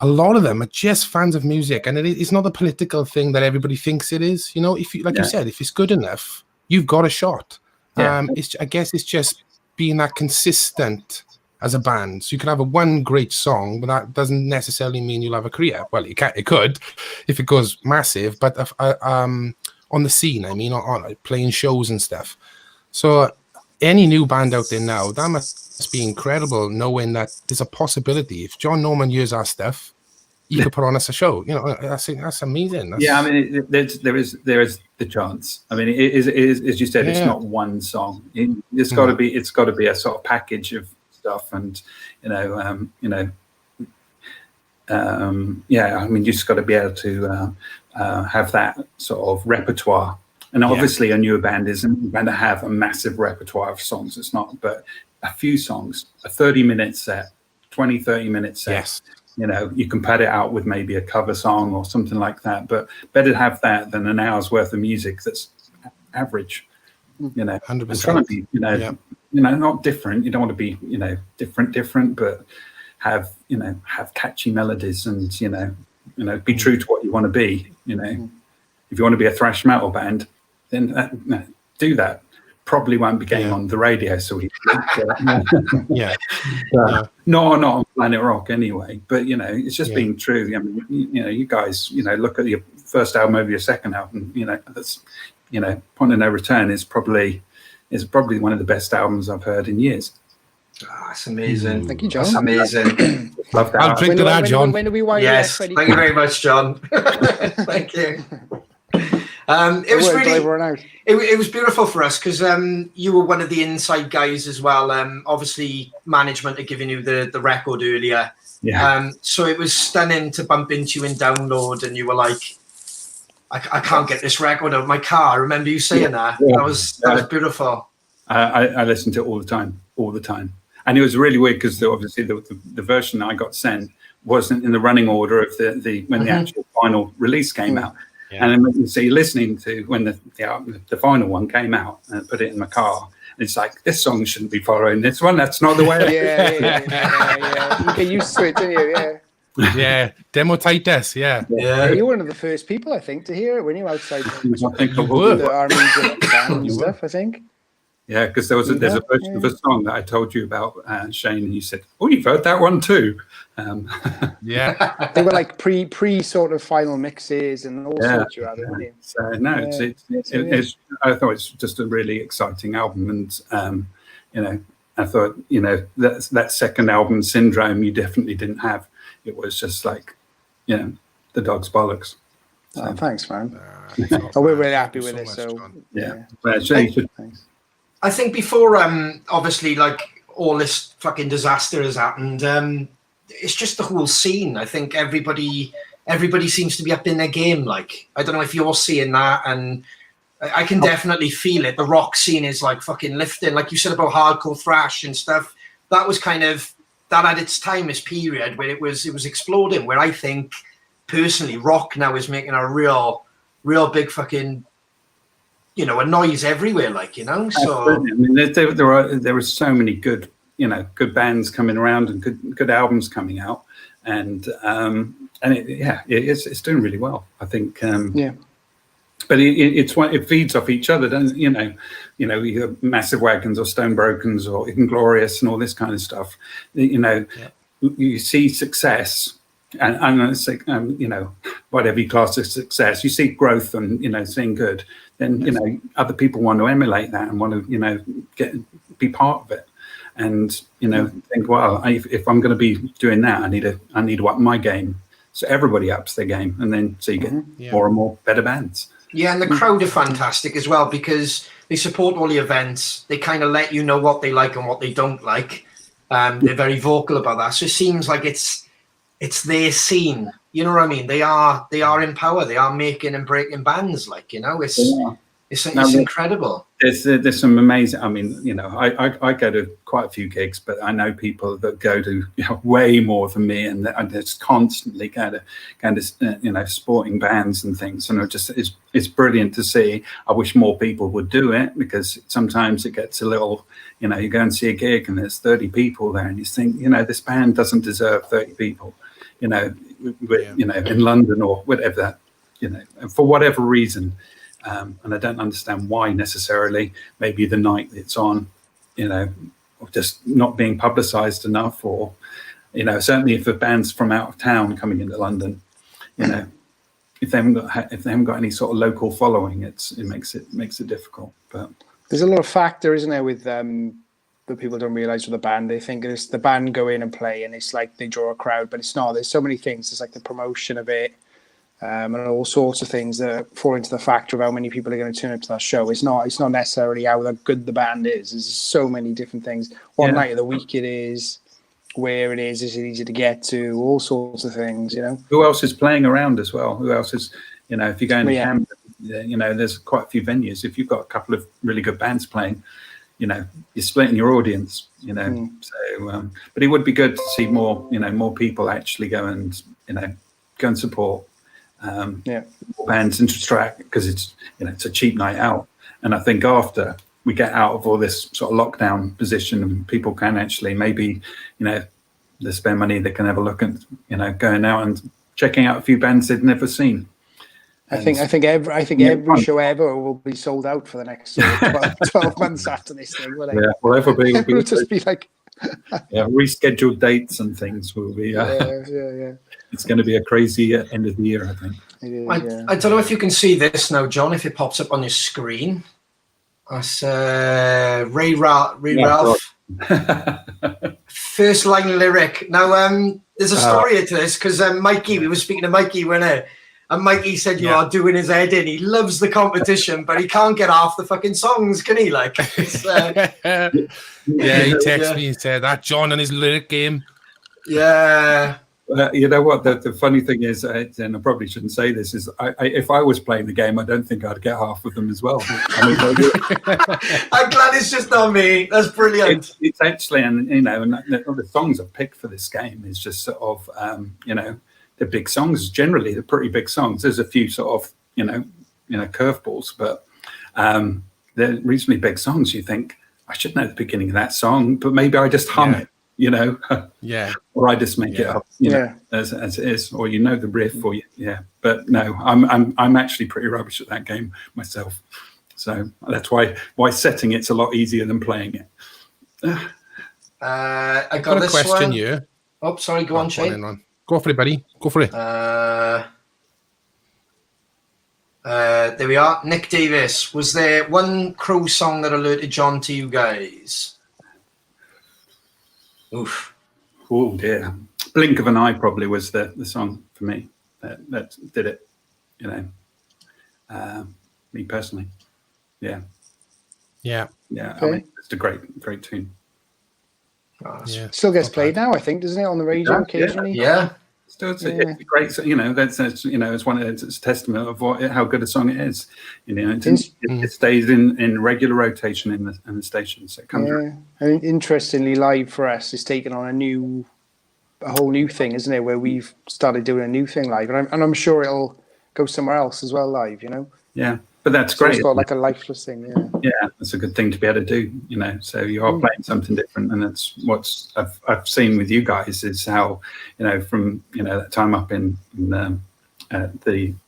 A lot of them are just fans of music, and it's not a political thing that everybody thinks it is. You know, if you, like you said, if it's good enough, you've got a shot. I guess it's just being that consistent as a band. So you can have one great song, but that doesn't necessarily mean you'll have a career. Well, it could if it goes massive, but on the scene, I mean, on like playing shows and stuff. So any new band out there now, that must be incredible, knowing that there's a possibility. If Jon Norman uses our stuff, you could put on us a show. You know, that's amazing. I mean, there is the chance. I mean, it is as you said, it's not one song. It's got to be a sort of package of stuff, and I mean, you just got to be able to have that sort of repertoire. And obviously, a newer band isn't going to have a massive repertoire of songs. It's not, but a few songs, a 30-minute set, 30-minute set. Yes. You know, you can pad it out with maybe a cover song or something like that. But better to have that than an hour's worth of music that's average. You know, 100%. Trying to be, not different. You don't want to be, different, but have catchy melodies and be true to what you want to be. You know, if you want to be a thrash metal band, then do that. Probably won't be getting on the radio, so we not on Planet Rock anyway. But it's just being true. I mean, you guys, look at your first album over your second album. That's Point of No Return is probably one of the best albums I've heard in years. Oh, that's amazing. Thank you, John. That's amazing. Love that. I'll drink to that, John. When do we wind yes, thank you very much, John. Thank you. It was really, it was beautiful for us because you were one of the inside guys as well. Obviously, management had given you the record earlier. Yeah. So it was stunning to bump into you in Download, and you were like, I can't get this record out of my car. I remember you saying that. Yeah. That was beautiful. I listened to it all the time. And it was really weird because obviously the version I got sent wasn't in the running order of when the actual final release came out. Yeah. And then so you're listening to when the final one came out, and I put it in my car. And it's like, this song shouldn't be following this one. That's not the way. Yeah. You get used to it, don't you? Yeah. Yeah, demo tight desk. Yeah. You're one of the first people, I think, to hear it when you were outside. I think the armies and stuff, I think. Yeah, because there's a version of a song that I told you about, Shane, and you said, "Oh, you've heard that one too." Yeah, they were like pre sort of final mixes and all sorts of other. Yeah. So no, it's I thought it's just a really exciting album, and I thought that second album, Syndrome, you definitely didn't have. It was just like, the dog's bollocks. So, thanks, man. We're really happy with it. So yeah. Thanks. I think before, obviously, like all this fucking disaster has happened, it's just the whole scene. I think everybody seems to be up in their game. Like, I don't know if you're seeing that, and I can definitely feel it. The rock scene is like fucking lifting. Like you said about hardcore thrash and stuff. That was kind of that at its time, this period where it was exploding. Where I think personally, rock now is making a real big fucking, you know, a noise everywhere. Like, you know, so absolutely. I mean, there are so many good, you know, good bands coming around and good albums coming out, and it's doing really well. I think. But it feeds off each other, doesn't it? You know, you have Massive Wagons or Stone Brokens or Inglorious and all this kind of stuff. You know, you see success, and it's like, you know, whatever you class as success, you see growth and, you know, seeing good. Then, you know, other people want to emulate that and want to, you know, be part of it. And, you know, think, well, if I'm going to be doing that, I need to up my game. So everybody ups their game, and then so you get more and more better bands. Yeah, and the crowd are fantastic as well because they support all the events. They kind of let you know what they like and what they don't like. They're very vocal about that. So it seems like it's their scene. You know what I mean? They are in power. They are making and breaking bands. Like, you know, it's incredible. There's some amazing. I mean, you know, I go to quite a few gigs, but I know people that go to, you know, way more than me, and I just constantly go to you know, sporting bands and things, and it's brilliant to see. I wish more people would do it because sometimes it gets a little, you know, you go and see a gig and there's 30 people there, and you think, you know, this band doesn't deserve 30 people, you know, you know, in London or whatever, you know, for whatever reason. And I don't understand why necessarily. Maybe the night it's on, you know, or just not being publicised enough, or, you know, certainly if a band's from out of town coming into London, you know, if they haven't got any sort of local following, it makes it difficult. But there's a little factor, isn't there, with that people don't realise with the band. They think it's the band go in and play, and it's like they draw a crowd, but it's not. There's so many things. There's like the promotion of it. And all sorts of things that fall into the factor of how many people are going to turn up to that show. It's not necessarily how good the band is. There's so many different things. What night of the week it is, where it is it easy to get to, all sorts of things, you know. Who else is playing around as well? Who else is, you know, if you go into Camden, you know, there's quite a few venues. If you've got a couple of really good bands playing, you know, you're splitting your audience, you know. So, but it would be good to see more, you know, more people actually go and, you know, go and support. Bands interact, because it's, you know, it's a cheap night out, and I think after we get out of all this sort of lockdown position and people can actually maybe, you know, they spend money, they can have a look at, you know, going out and checking out a few bands they've never seen. And I think every show ever will be sold out for the next 12 months after this thing. Well, everybody will just be like rescheduled dates and things will be. It's going to be a crazy end of the year, I think. I don't know if you can see this now, John, if it pops up on your screen. That's Ray Ralph. First line lyric. Now, there's a story to this, because Mikey, we were speaking to Mikey and Mikey said you are doing his head in. He loves the competition, but he can't get half the fucking songs, can he? Like, it's, he texted me and said that John and his lyric game. Yeah. You know what? The funny thing is, and I probably shouldn't say this, is if I was playing the game, I don't think I'd get half of them as well. I mean, I'm glad it's just not me. That's brilliant. It's actually, and you know, and the songs I've picked for this game is just sort of, you know, the big songs. Generally, they're pretty big songs. There's a few sort of, you know, curveballs, but they're reasonably big songs. You think I should know the beginning of that song, but maybe I just hum it. You know, or I just make it up, you know, as it is, or you know the riff, or But no, I'm actually pretty rubbish at that game myself, so that's why setting it's a lot easier than playing it. I got a question one. here. Oh, sorry, go on, Shane. Go for it, buddy. Go for it. There we are. Nick Davis. Was there one Crow song that alerted John to you guys? Oof. Oh dear. Blink of an Eye probably was the song for me that did it, you know. Me personally. Yeah. Okay. I mean, it's a great tune. Still gets played now, I think, doesn't it, on the radio occasionally? Yeah. It's a great, that's it's one of it's a testament of how good a song it is. It stays in regular rotation in the station, so it comes. And interestingly, live for us is taking on a whole new thing, isn't it? Where we've started doing a new thing live, and I'm sure it'll go somewhere else as well live. Yeah, but that's so great. It's got like a lifeless thing. Yeah, that's a good thing to be able to do. So you are playing something different, and that's what's I've seen with you guys is how from that time up in the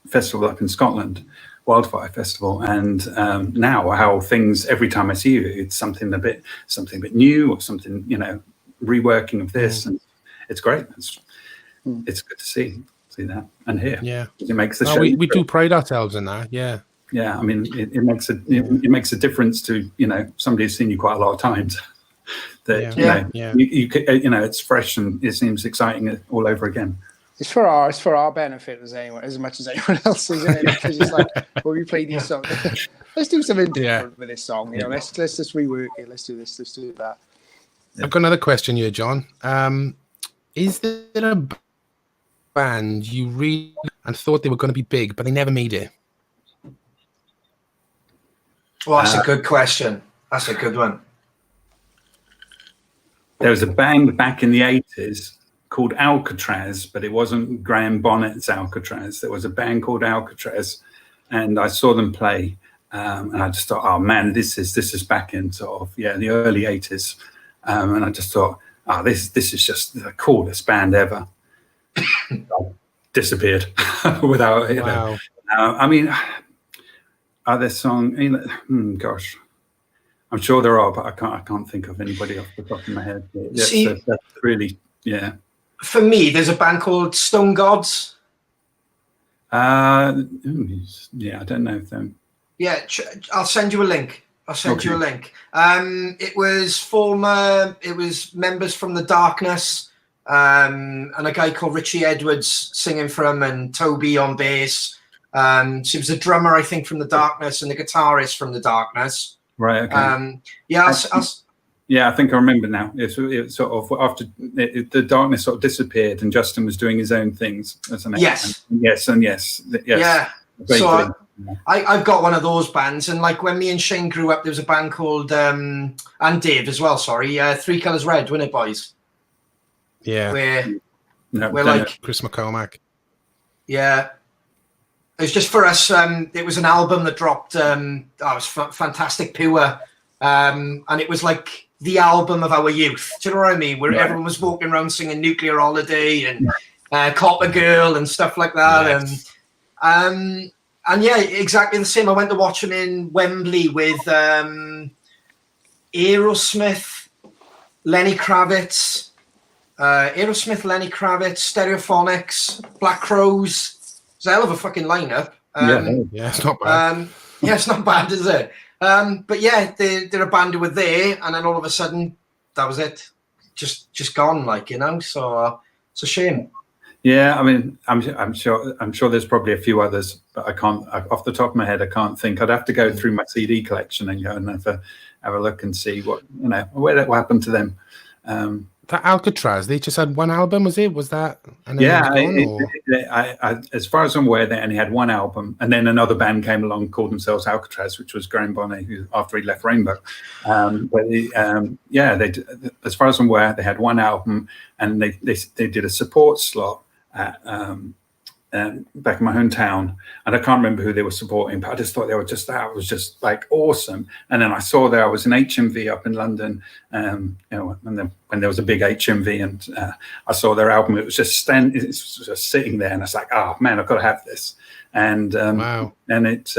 festival up in Scotland, Wildfire Festival, and now how things every time I see you, it's something a bit new or something reworking of this, and it's great. It's good to see that and hear. Yeah, it makes the show. We do pride ourselves in that. Yeah. Yeah, I mean, it makes a difference to somebody who's seen you quite a lot of times. That you it's fresh and it seems exciting all over again. It's for our benefit as much as anyone else, isn't it? Because it's like when we play these songs, let's do something different with this song. Let's just rework it. Let's do this. Let's do that. I've got another question here, John. Is there a band you really and thought they were going to be big, but they never made it? Well, that's a good question. That's a good one. There was a band back in the 80s called Alcatraz, but it wasn't Graham Bonnet's Alcatraz. There was a band called Alcatraz, and I saw them play, and I just thought, oh man, this is back in sort of the early 80s, and I just thought, this is just the coolest band ever. Disappeared without Wow. I mean. Other song, gosh, I'm sure there are, but I can't think of anybody off the top of my head. See, that's really, For me, there's a band called Stone Gods. I don't know them. Yeah, I'll send you a link. You a link. It was members from The Darkness, and a guy called Richie Edwards singing for him, and Toby on bass. She was the drummer, I think, from The Darkness, and the guitarist from The Darkness. Right. Okay. I think I remember now. It sort of after The Darkness sort of disappeared, and Justin was doing his own things as an yes. Yeah. So I've got one of those bands, and like when me and Shane grew up, there was a band called and Dave as well. Sorry, Three Colours Red, wasn't it, boys? Yeah. We're like Chris McCormack. Yeah. It was just for us. It was an album that dropped. It was fantastic, pure, and it was like the album of our youth. Do you know what I mean? Where everyone was walking around singing "Nuclear Holiday" and "Copper Girl" and stuff like that. Yes. And yeah, exactly the same. I went to watch them in Wembley with Aerosmith, Lenny Kravitz, Stereophonics, Black Crowes. It's a hell of a fucking lineup. It's not bad. It's not bad, is it? But yeah, they're a band who were there, and then all of a sudden, that was it. Just gone, So it's a shame. Yeah, I mean, I'm sure there's probably a few others, but I can't off the top of my head. I can't think. I'd have to go through my CD collection and go and have a look and see what what happened to them. That Alcatraz, they just had one album, was it? Was that? As far as I'm aware, they only had one album, and then another band came along called themselves Alcatraz, which was Graham Bonnet, who after he left Rainbow. As far as I'm aware, they had one album, and they did a support slot at back in my hometown, and I can't remember who they were supporting, but I just thought that was just like awesome. And then I saw there was an HMV up in London, when there was a big HMV, and I saw their album. It was just sitting there, and I was like, oh man, I've got to have this. And wow, and it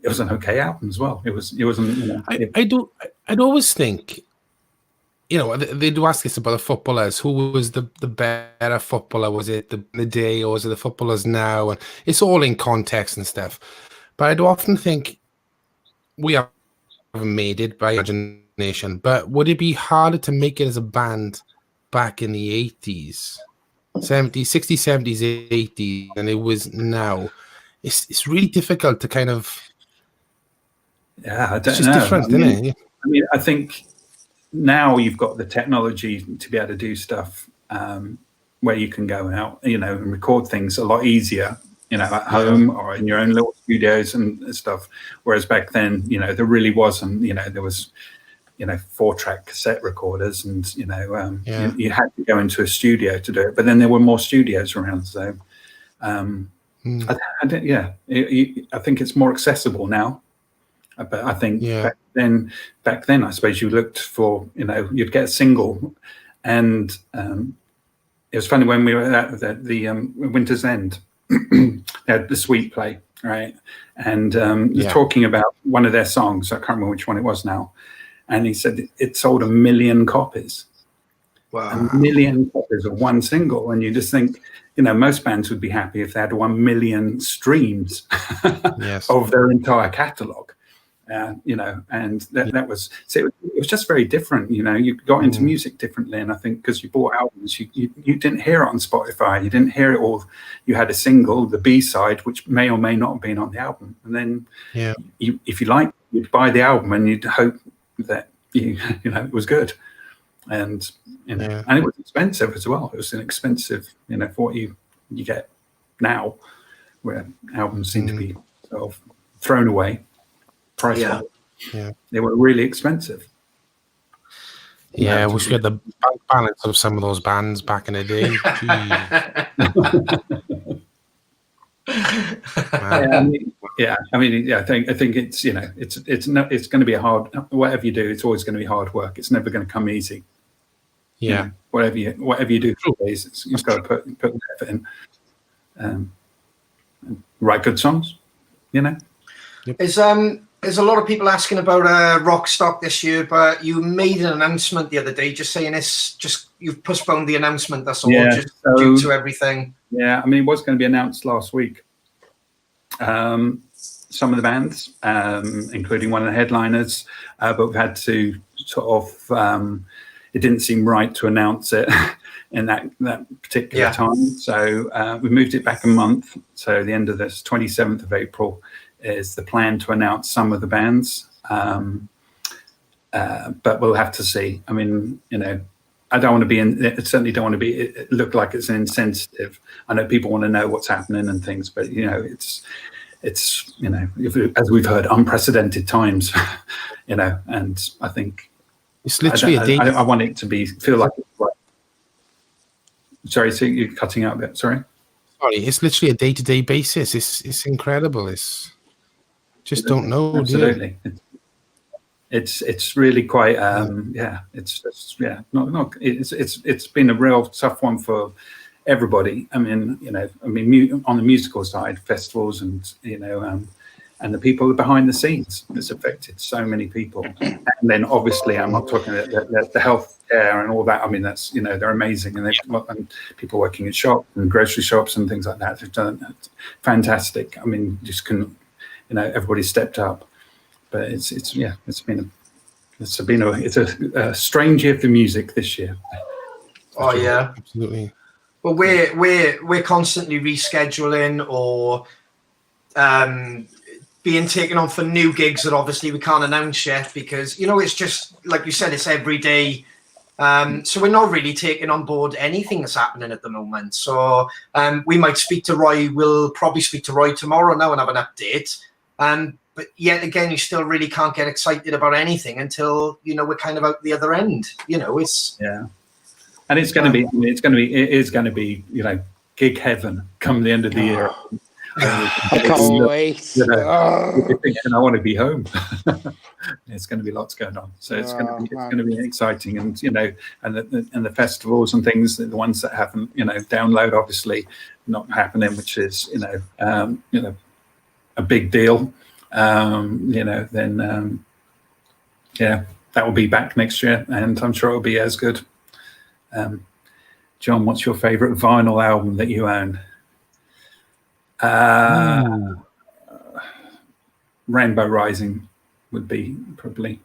was an okay album as well. It wasn't. I'd always think. They do ask us about the footballers. Who was the better footballer? Was it the day, or was it the footballers now? And it's all in context and stuff. But I do often think we haven't made it by imagination. But would it be harder to make it as a band back in the 80s, 70s, 60s, 70s, 80s, than it was now? It's really difficult to kind of. Yeah, I don't know. It's just different, isn't it? I mean, I think. Now you've got the technology to be able to do stuff where you can go out, and record things a lot easier, at home or in your own little studios and stuff. Whereas back then, there really wasn't, there was, 4-track cassette recorders, and you had to go into a studio to do it. But then there were more studios around, so I think it's more accessible now. But I think back then, I suppose you looked for, you'd get a single, and it was funny when we were at the Winter's End, they had the Sweet Play, right? And talking about one of their songs, I can't remember which one it was now, and he said it sold 1 million copies. Wow. 1 million copies of one single, and you just think, most bands would be happy if they had 1 million streams of their entire catalogue. And that was, so it was just very different. You got into music differently, and I think because you bought albums, you didn't hear it on Spotify, you didn't hear it all. You had a single, the B-side, which may or may not have been on the album, and then if you liked, you'd buy the album and you'd hope that it was good, and and it was expensive as well. It was an expensive, for what you get now, where albums seem to be sort of thrown away. Price they were really expensive. I wish we had the bank balance of some of those bands back in the day. I think it's it's going to be a hard, whatever you do, it's always going to be hard work. It's never going to come easy. Whatever you do, you've got to put the effort in. Write good songs, There's a lot of people asking about Rock Stock this year, but you made an announcement the other day, just saying you've postponed the announcement. That's all, due to everything. Yeah, it was going to be announced last week. Some of the bands, including one of the headliners, but we've had to sort of. It didn't seem right to announce it in that particular time, so we moved it back a month. So the end of this 27th of April is the plan to announce some of the bands, but we'll have to see. I don't want to be certainly don't want to be look like it's insensitive. I know people want to know what's happening and things, but it's as we've heard, unprecedented times, and I think it's literally a date. I want it to feel like it's right. Sorry, so you're cutting out a bit. Sorry, it's literally a day-to-day basis. It's incredible. It's just don't know. Absolutely. It's really quite it's just it's been a real tough one for everybody. On the musical side, festivals and and the people behind the scenes. It's affected so many people. And then obviously I'm not talking about the health care and all that. That's they're amazing, and they've got people working at shops and grocery shops and things like that. They've done fantastic. Just couldn't everybody stepped up, but it's a strange year for music this year. Oh yeah, absolutely. Well, we're constantly rescheduling or being taken on for new gigs that obviously we can't announce yet because it's just like you said, it's every day. So we're not really taking on board anything that's happening at the moment. So we might speak to Roy. We'll probably speak to Roy tomorrow now and have an update. But yet again, you still really can't get excited about anything until we're kind of out the other end. It's and it's going to be it is going to be gig heaven come the end of the year. I can't wait. I want to be home. It's going to be lots going on, so it's going to be exciting, and the festivals and things, the ones that haven't download obviously not happening, which is a big deal. Then that will be back next year, and I'm sure it'll be as good. John, what's your favorite vinyl album that you own? Rainbow Rising would be probably.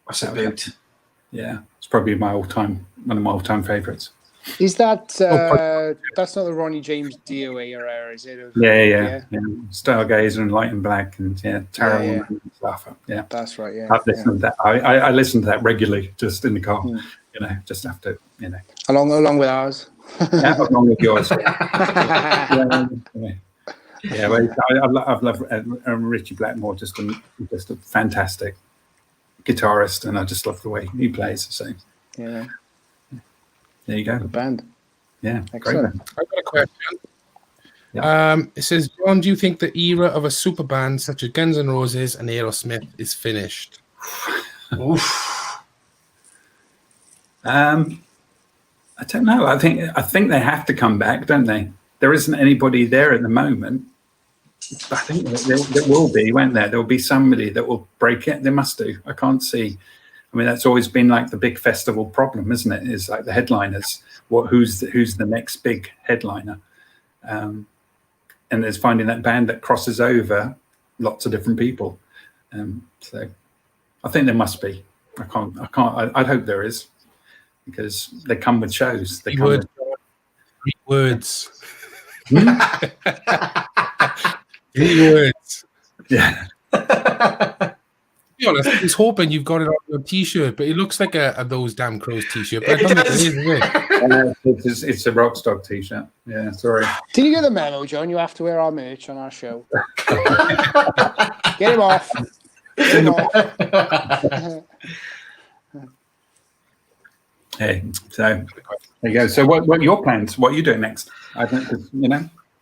What's it about? Yeah, it's probably one of my all-time favorites. Is that that's not the Ronnie James Dio era, is it? Yeah. Stargazer and Light and Black and Terrible and stuff. Yeah, that's right. Yeah, I've listened to that. I listen to that regularly, just in the car. Just after along with ours. Yeah, what's wrong with yours? Yeah, well, I've loved Richie Blackmore, just a fantastic guitarist, and I just love the way he plays. So Yeah, there you go. good band. Yeah, Excellent. great band. I've got a question. Yeah. It says, John, do you think the era of a super band such as Guns N' Roses and Aerosmith is finished? I don't know. I think they have to come back, don't they? There isn't anybody there at the moment. I think there will be, won't there? There will be somebody that will break it. They must do. I can't see. I mean, that's always been like the big festival problem, isn't it? Is like the headliners. Who's the next big headliner? And there's finding that band that crosses over lots of different people. So I think there must be. I'd hope there is, because they come with shows. They come with 3 words. 3 words. Yeah. To be honest, I was hoping you've got it on your t-shirt, but it looks like a those damn crows t-shirt. But I don't think it is, is it? It's a Rockstock t-shirt. Yeah, sorry. Did you get the memo, John? You have to wear our merch on our show. Get him off. Get him off. Hey, so there you go. So what are your plans? What are you doing next? I think,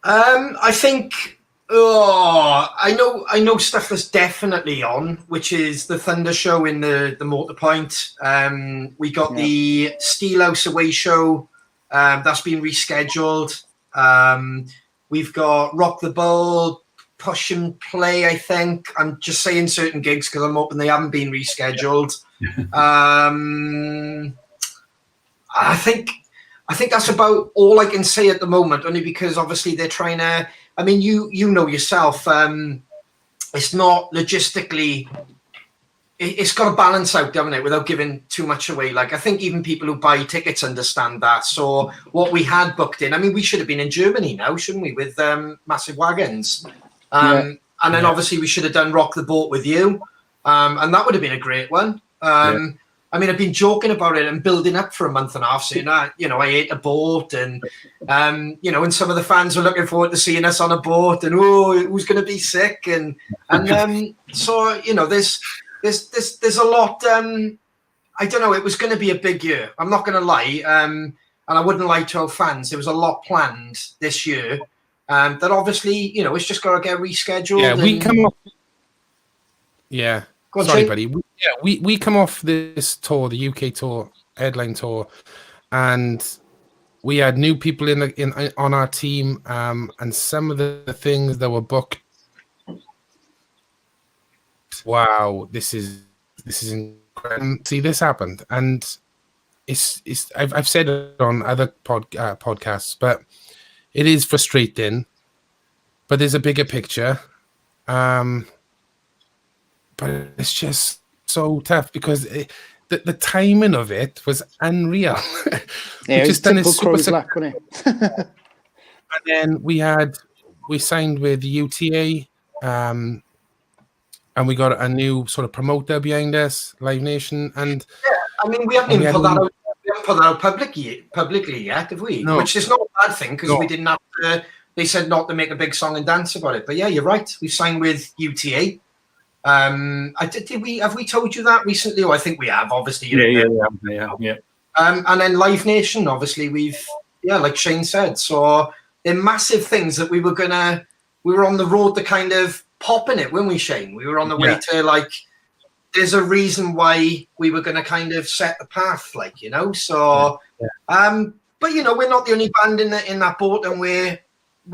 I think. Oh, I know stuff that's definitely on, which is the Thunder show in the Motor Point. We got the Steelhouse away show that's been rescheduled. We've got Rock the Bull, Push and Play. I think I'm just saying certain gigs because I'm hoping they haven't been rescheduled. I think that's about all I can say at the moment, only because obviously they're trying to. I mean, you know yourself, it's not logistically, it's got to balance out, doesn't it, without giving too much away. Like, I think even people who buy tickets understand that. So what we had booked in, I mean, we should have been in Germany now, shouldn't we, with Massive Wagons. And then obviously we should have done Rock the Boat with you. And that would have been a great one. I mean, I've been joking about it and building up for a month and a half, saying, I ate a boat, and and some of the fans were looking forward to seeing us on a boat, and who's going to be sick, and so there's a lot. I don't know. It was going to be a big year. I'm not going to lie, and I wouldn't lie to our fans. There was a lot planned this year, that obviously it's just got to get rescheduled. Yeah, we come off. Yeah. On, sorry, Jake. buddy. We come off this tour, the UK tour, headline tour, and we had new people on our team, and some of the things that were booked. Wow, this is incredible. See, this happened, and I've said it on other podcasts, but it is frustrating. But there's a bigger picture. But it's just so tough because the timing of it was unreal. Yeah, it was typical Crow's luck, wasn't it? And then we signed with UTA, and we got a new sort of promoter behind us, Live Nation, and I mean, we haven't even put that out. We haven't put that out publicly yet, have we? No. Which is not a bad thing because we didn't have to. They said not to make a big song and dance about it, but yeah, you're right. We signed with UTA. Have we told you that recently? Oh, I think we have, obviously. Yeah. And then Live Nation, obviously, like Shane said. So they're massive things that we were on the road to kind of pop in it, weren't we, Shane? We were on the way to there's a reason why we were going to kind of set the path, so, but we're not the only band in that boat, and we're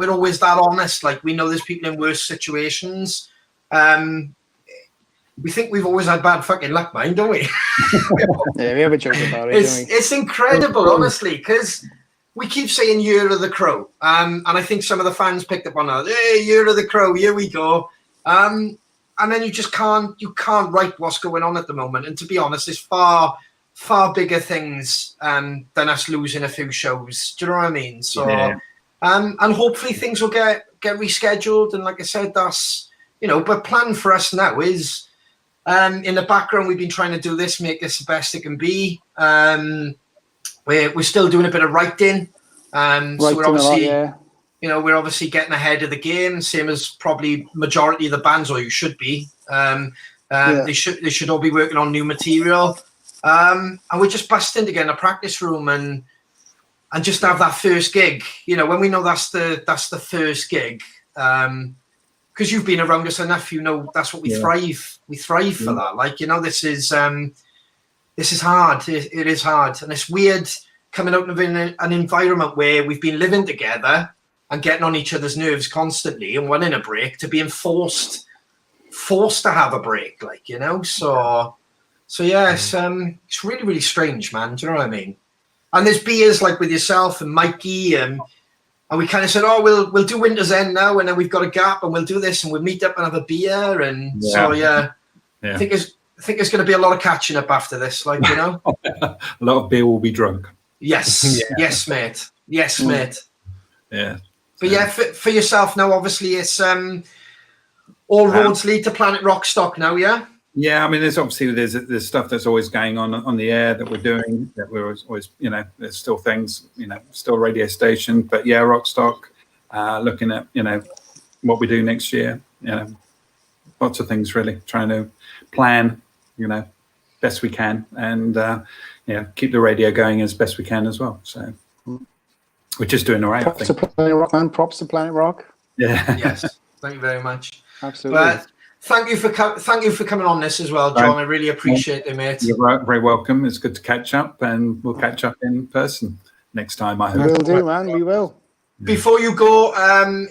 always that honest. Like, we know there's people in worse situations. We think we've always had bad fucking luck, mind, don't we? Yeah, we have a joke about it. It's incredible, honestly, because we keep saying Year of the Crow, and I think some of the fans picked up on that. Hey, Year of the Crow, here we go. And then you just can't write what's going on at the moment. And to be honest, there's far bigger things than us losing a few shows. Do you know what I mean? So, and hopefully things will get rescheduled. And like I said, that's but plan for us now is. In the background, we've been trying to do this, make this the best it can be. We're still doing a bit of writing So we're obviously, yeah. you know, we're obviously getting ahead of the game, same as probably majority of the bands, or you should be. They should all be working on new material, and we're just busting to get in a practice room and just have that first gig. You know, when we know that's the first gig, because you've been around us enough, you know that's what we thrive. We thrive for that. Like, you know, this is hard. It is hard, and it's weird coming out of an environment where we've been living together and getting on each other's nerves constantly and wanting a break, to being forced to have a break, like, you know. So yeah, it's really, really strange, man. Do you know what I mean? And there's beers like with yourself and Mikey, and we kind of said, oh, we'll do Winter's End now, and then we've got a gap, and we'll do this, and we'll meet up and have a beer, and I think there's going to be a lot of catching up after this, like, you know. A lot of beer will be drunk. Yes, yes, mate. Yes, mate. Yeah. But yeah, for yourself now, obviously, it's all roads lead to Planet Rockstock now, yeah? Yeah, I mean, there's stuff that's always going on the air that we're doing, that we're always, you know, there's still things, you know, still radio station, but yeah, Rockstock, looking at, you know, what we do next year, you know, lots of things really, trying to plan, you know, best we can, and keep the radio going as best we can as well. So we're just doing all right. Props to Planet Rock, man. Props to Planet Rock. Yeah. Yes. Thank you very much. Absolutely. But thank you for coming on this as well, John. I really appreciate it, mate. You're very welcome. It's good to catch up, and we'll catch up in person next time, I hope. We will do, man. We will. Before you go,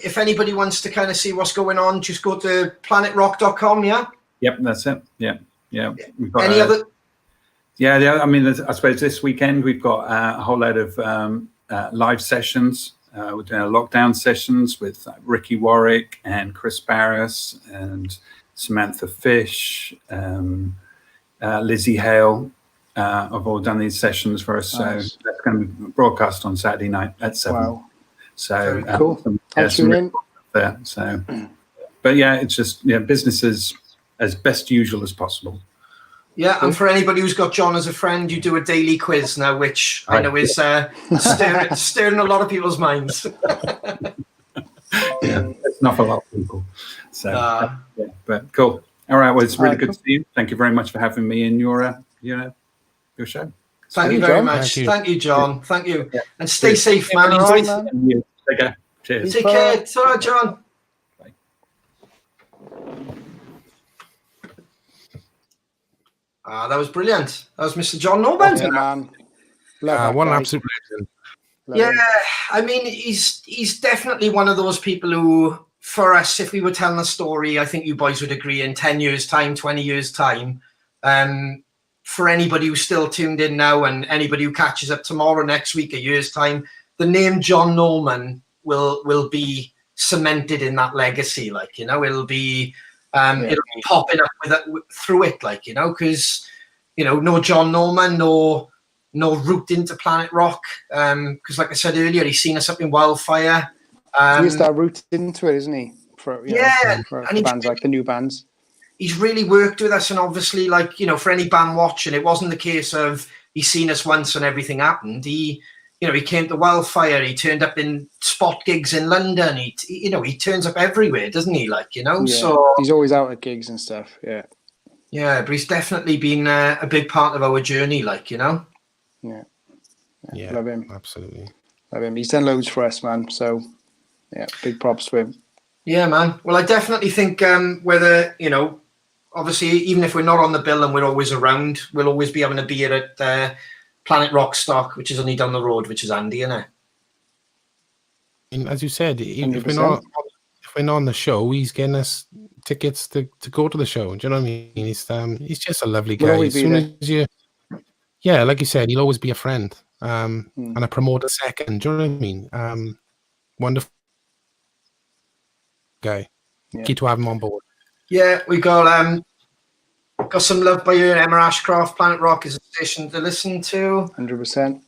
if anybody wants to kind of see what's going on, just go to planetrock.com, yeah? Yep, that's it. Yeah. We've got any other? Yeah, I mean, I suppose this weekend we've got a whole load of live sessions. We're doing lockdown sessions with Ricky Warwick and Chris Barris and Samantha Fish, Lizzie Hale have all done these sessions for us. Nice. So that's going to be broadcast on Saturday night at 7. Wow. So cool. I'll tune in. There. So, but yeah, it's just business as best usual as possible. Yeah, and for anybody who's got John as a friend, you do a daily quiz now, which I know is stirring a lot of people's minds. Yeah, it's not for a lot of people. So, but cool. All right, well, it's really good to see you. Thank you very much for having me in your show. Thank you very much. Thank you, John. Thank you. Yeah. And stay safe, man. All right. Take care. Cheers. Take care. Ta-ra, John. Bye. That was brilliant. That was Mr. Jon Norman. Yeah, man. One absolute legend. Yeah, I mean, he's definitely one of those people who, for us, if we were telling a story, I think you boys would agree, in 10 years' time, 20 years' time, for anybody who's still tuned in now and anybody who catches up tomorrow, next week, a year's time, the name Jon Norman will be cemented in that legacy. Like, you know, it'll be popping up through it, like, you know, because, you know, no Jon Norman, no route into Planet Rock, because like I said earlier, he's seen us up in Wildfire. He's that route into it, isn't he? For bands like the new bands. He's really worked with us, and obviously, like, you know, for any band watching, it wasn't the case of he's seen us once and everything happened. He came to Wildfire, he turned up in spot gigs in London, he turns up everywhere, doesn't he? Like, you know, so he's always out at gigs and stuff. Yeah, but he's definitely been a big part of our journey, like, you know. Yeah, love him. Absolutely. Love him. He's done loads for us, man. So, yeah, big props to him. Yeah, man. Well, I definitely think whether, you know, obviously, even if we're not on the bill and we're always around, we'll always be having a beer at Planet Rockstock, which is only down the road, which is handy, isn't it? And as you said, if we're not on the show, he's getting us tickets to go to the show. Do you know what I mean? He's just a lovely guy. As soon as you... Yeah, like you said, he'll always be a friend and a promoter second. Do you know what I mean? Wonderful guy. Yeah. Key to have him on board. Yeah, we got some love by you, Emma Ashcroft. Planet Rock is a station to listen to. 100%.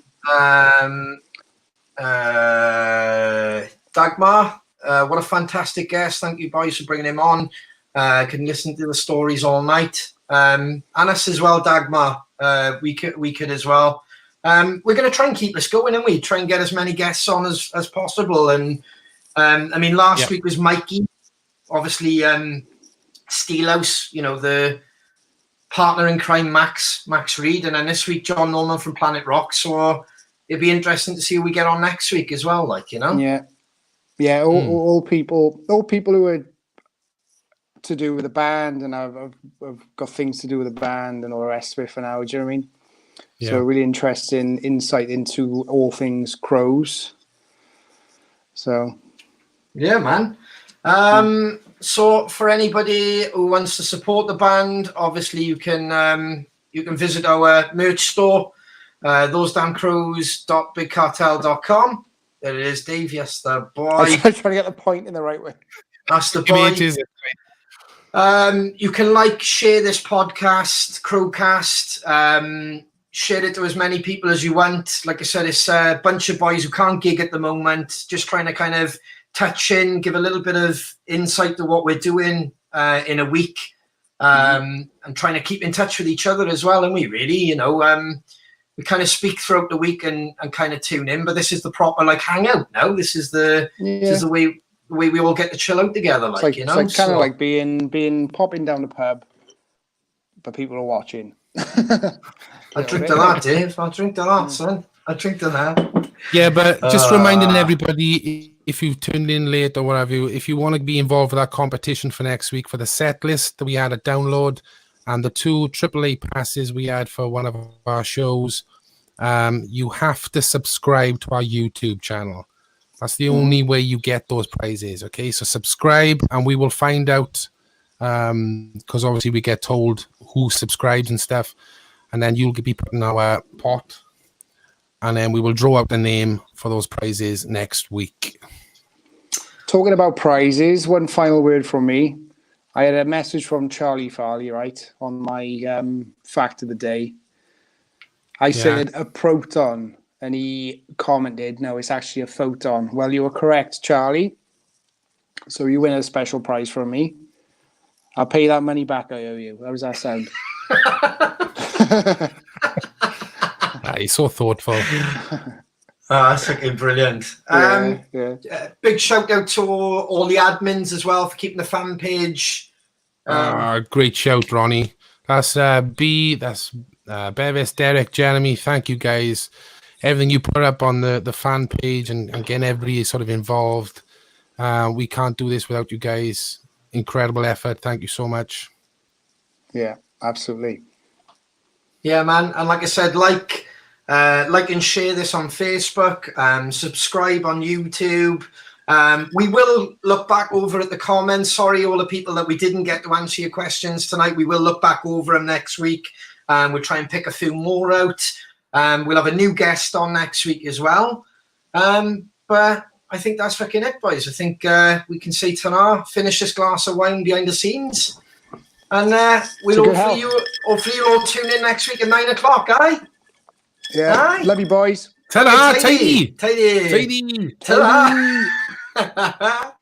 Dagmar, what a fantastic guest. Thank you, boys, for bringing him on. Can listen to the stories all night. Anas as well, Dagmar. We could as well. we're going to try and keep this going, and we try and get as many guests on as possible. And I mean, last week was Mikey, obviously Steelhouse, you know, the partner in crime, Max Reed, and then this week Jon Norman from Planet Rock. So it'd be interesting to see who we get on next week as well. Like, you know, yeah, all people who are to do with the band, and I've got things to do with the band and all the rest of it for now. Do you know what I mean? Yeah. So really interesting insight into all things CROWS. So yeah, man. So for anybody who wants to support the band, obviously you can visit our merch store, thosedamncrows.bigcartel.com. There it is, Dave. Yes, the boy. I was trying to get the point in the right way. That's the boy. You can share this podcast, CrowCast. Share it to as many people as you want. Like I said, it's a bunch of boys who can't gig at the moment, just trying to kind of touch in, give a little bit of insight to what we're doing in a week, and trying to keep in touch with each other as well. And we really, you know, we kind of speak throughout the week and kind of tune in, but this is the proper hangout now. This is the way we all get to chill out together, you know. It's kind of like being popping down the pub, but people are watching. I drink to that, Dave. I drink to that, son. I drink to that. Yeah, but just reminding everybody, if you've tuned in late or whatever, if you want to be involved with that competition for next week, for the set list that we had at download and the 2 AAA passes we had for one of our shows, you have to subscribe to our YouTube channel. That's the only way you get those prizes. Okay, so subscribe, and we will find out, because obviously we get told who subscribes and stuff, and then you'll be put in our pot, and then we will draw out the name for those prizes next week. Talking about prizes, one final word from me. I had a message from Charlie Farley, right, on my fact of the day. I said a proton, and he commented, no, it's actually a photon. Well, you were correct, Charlie. So you win a special prize from me. I'll pay that money back I owe you. How does that sound? He's so thoughtful. That's fucking brilliant. Big shout out to all the admins as well for keeping the fan page. Great shout, Ronnie. That's that's Bevis, Derek, Jeremy. Thank you guys. Everything you put up on the fan page and getting everybody sort of involved. We can't do this without you guys. Incredible effort. Thank you so much. Yeah, absolutely. Yeah, man. And like I said, like and share this on Facebook. Subscribe on YouTube. We will look back over at the comments. Sorry, all the people that we didn't get to answer your questions tonight. We will look back over them next week. We'll try and pick a few more out. We'll have a new guest on next week as well. But I think that's fucking it, boys. I think we can say ta-ra, finish this glass of wine behind the scenes. And we'll hopefully you all tune in next week at 9 o'clock, aye? Yeah. Aye? Love you, boys. Ta-ra, tidy. Ta-ra.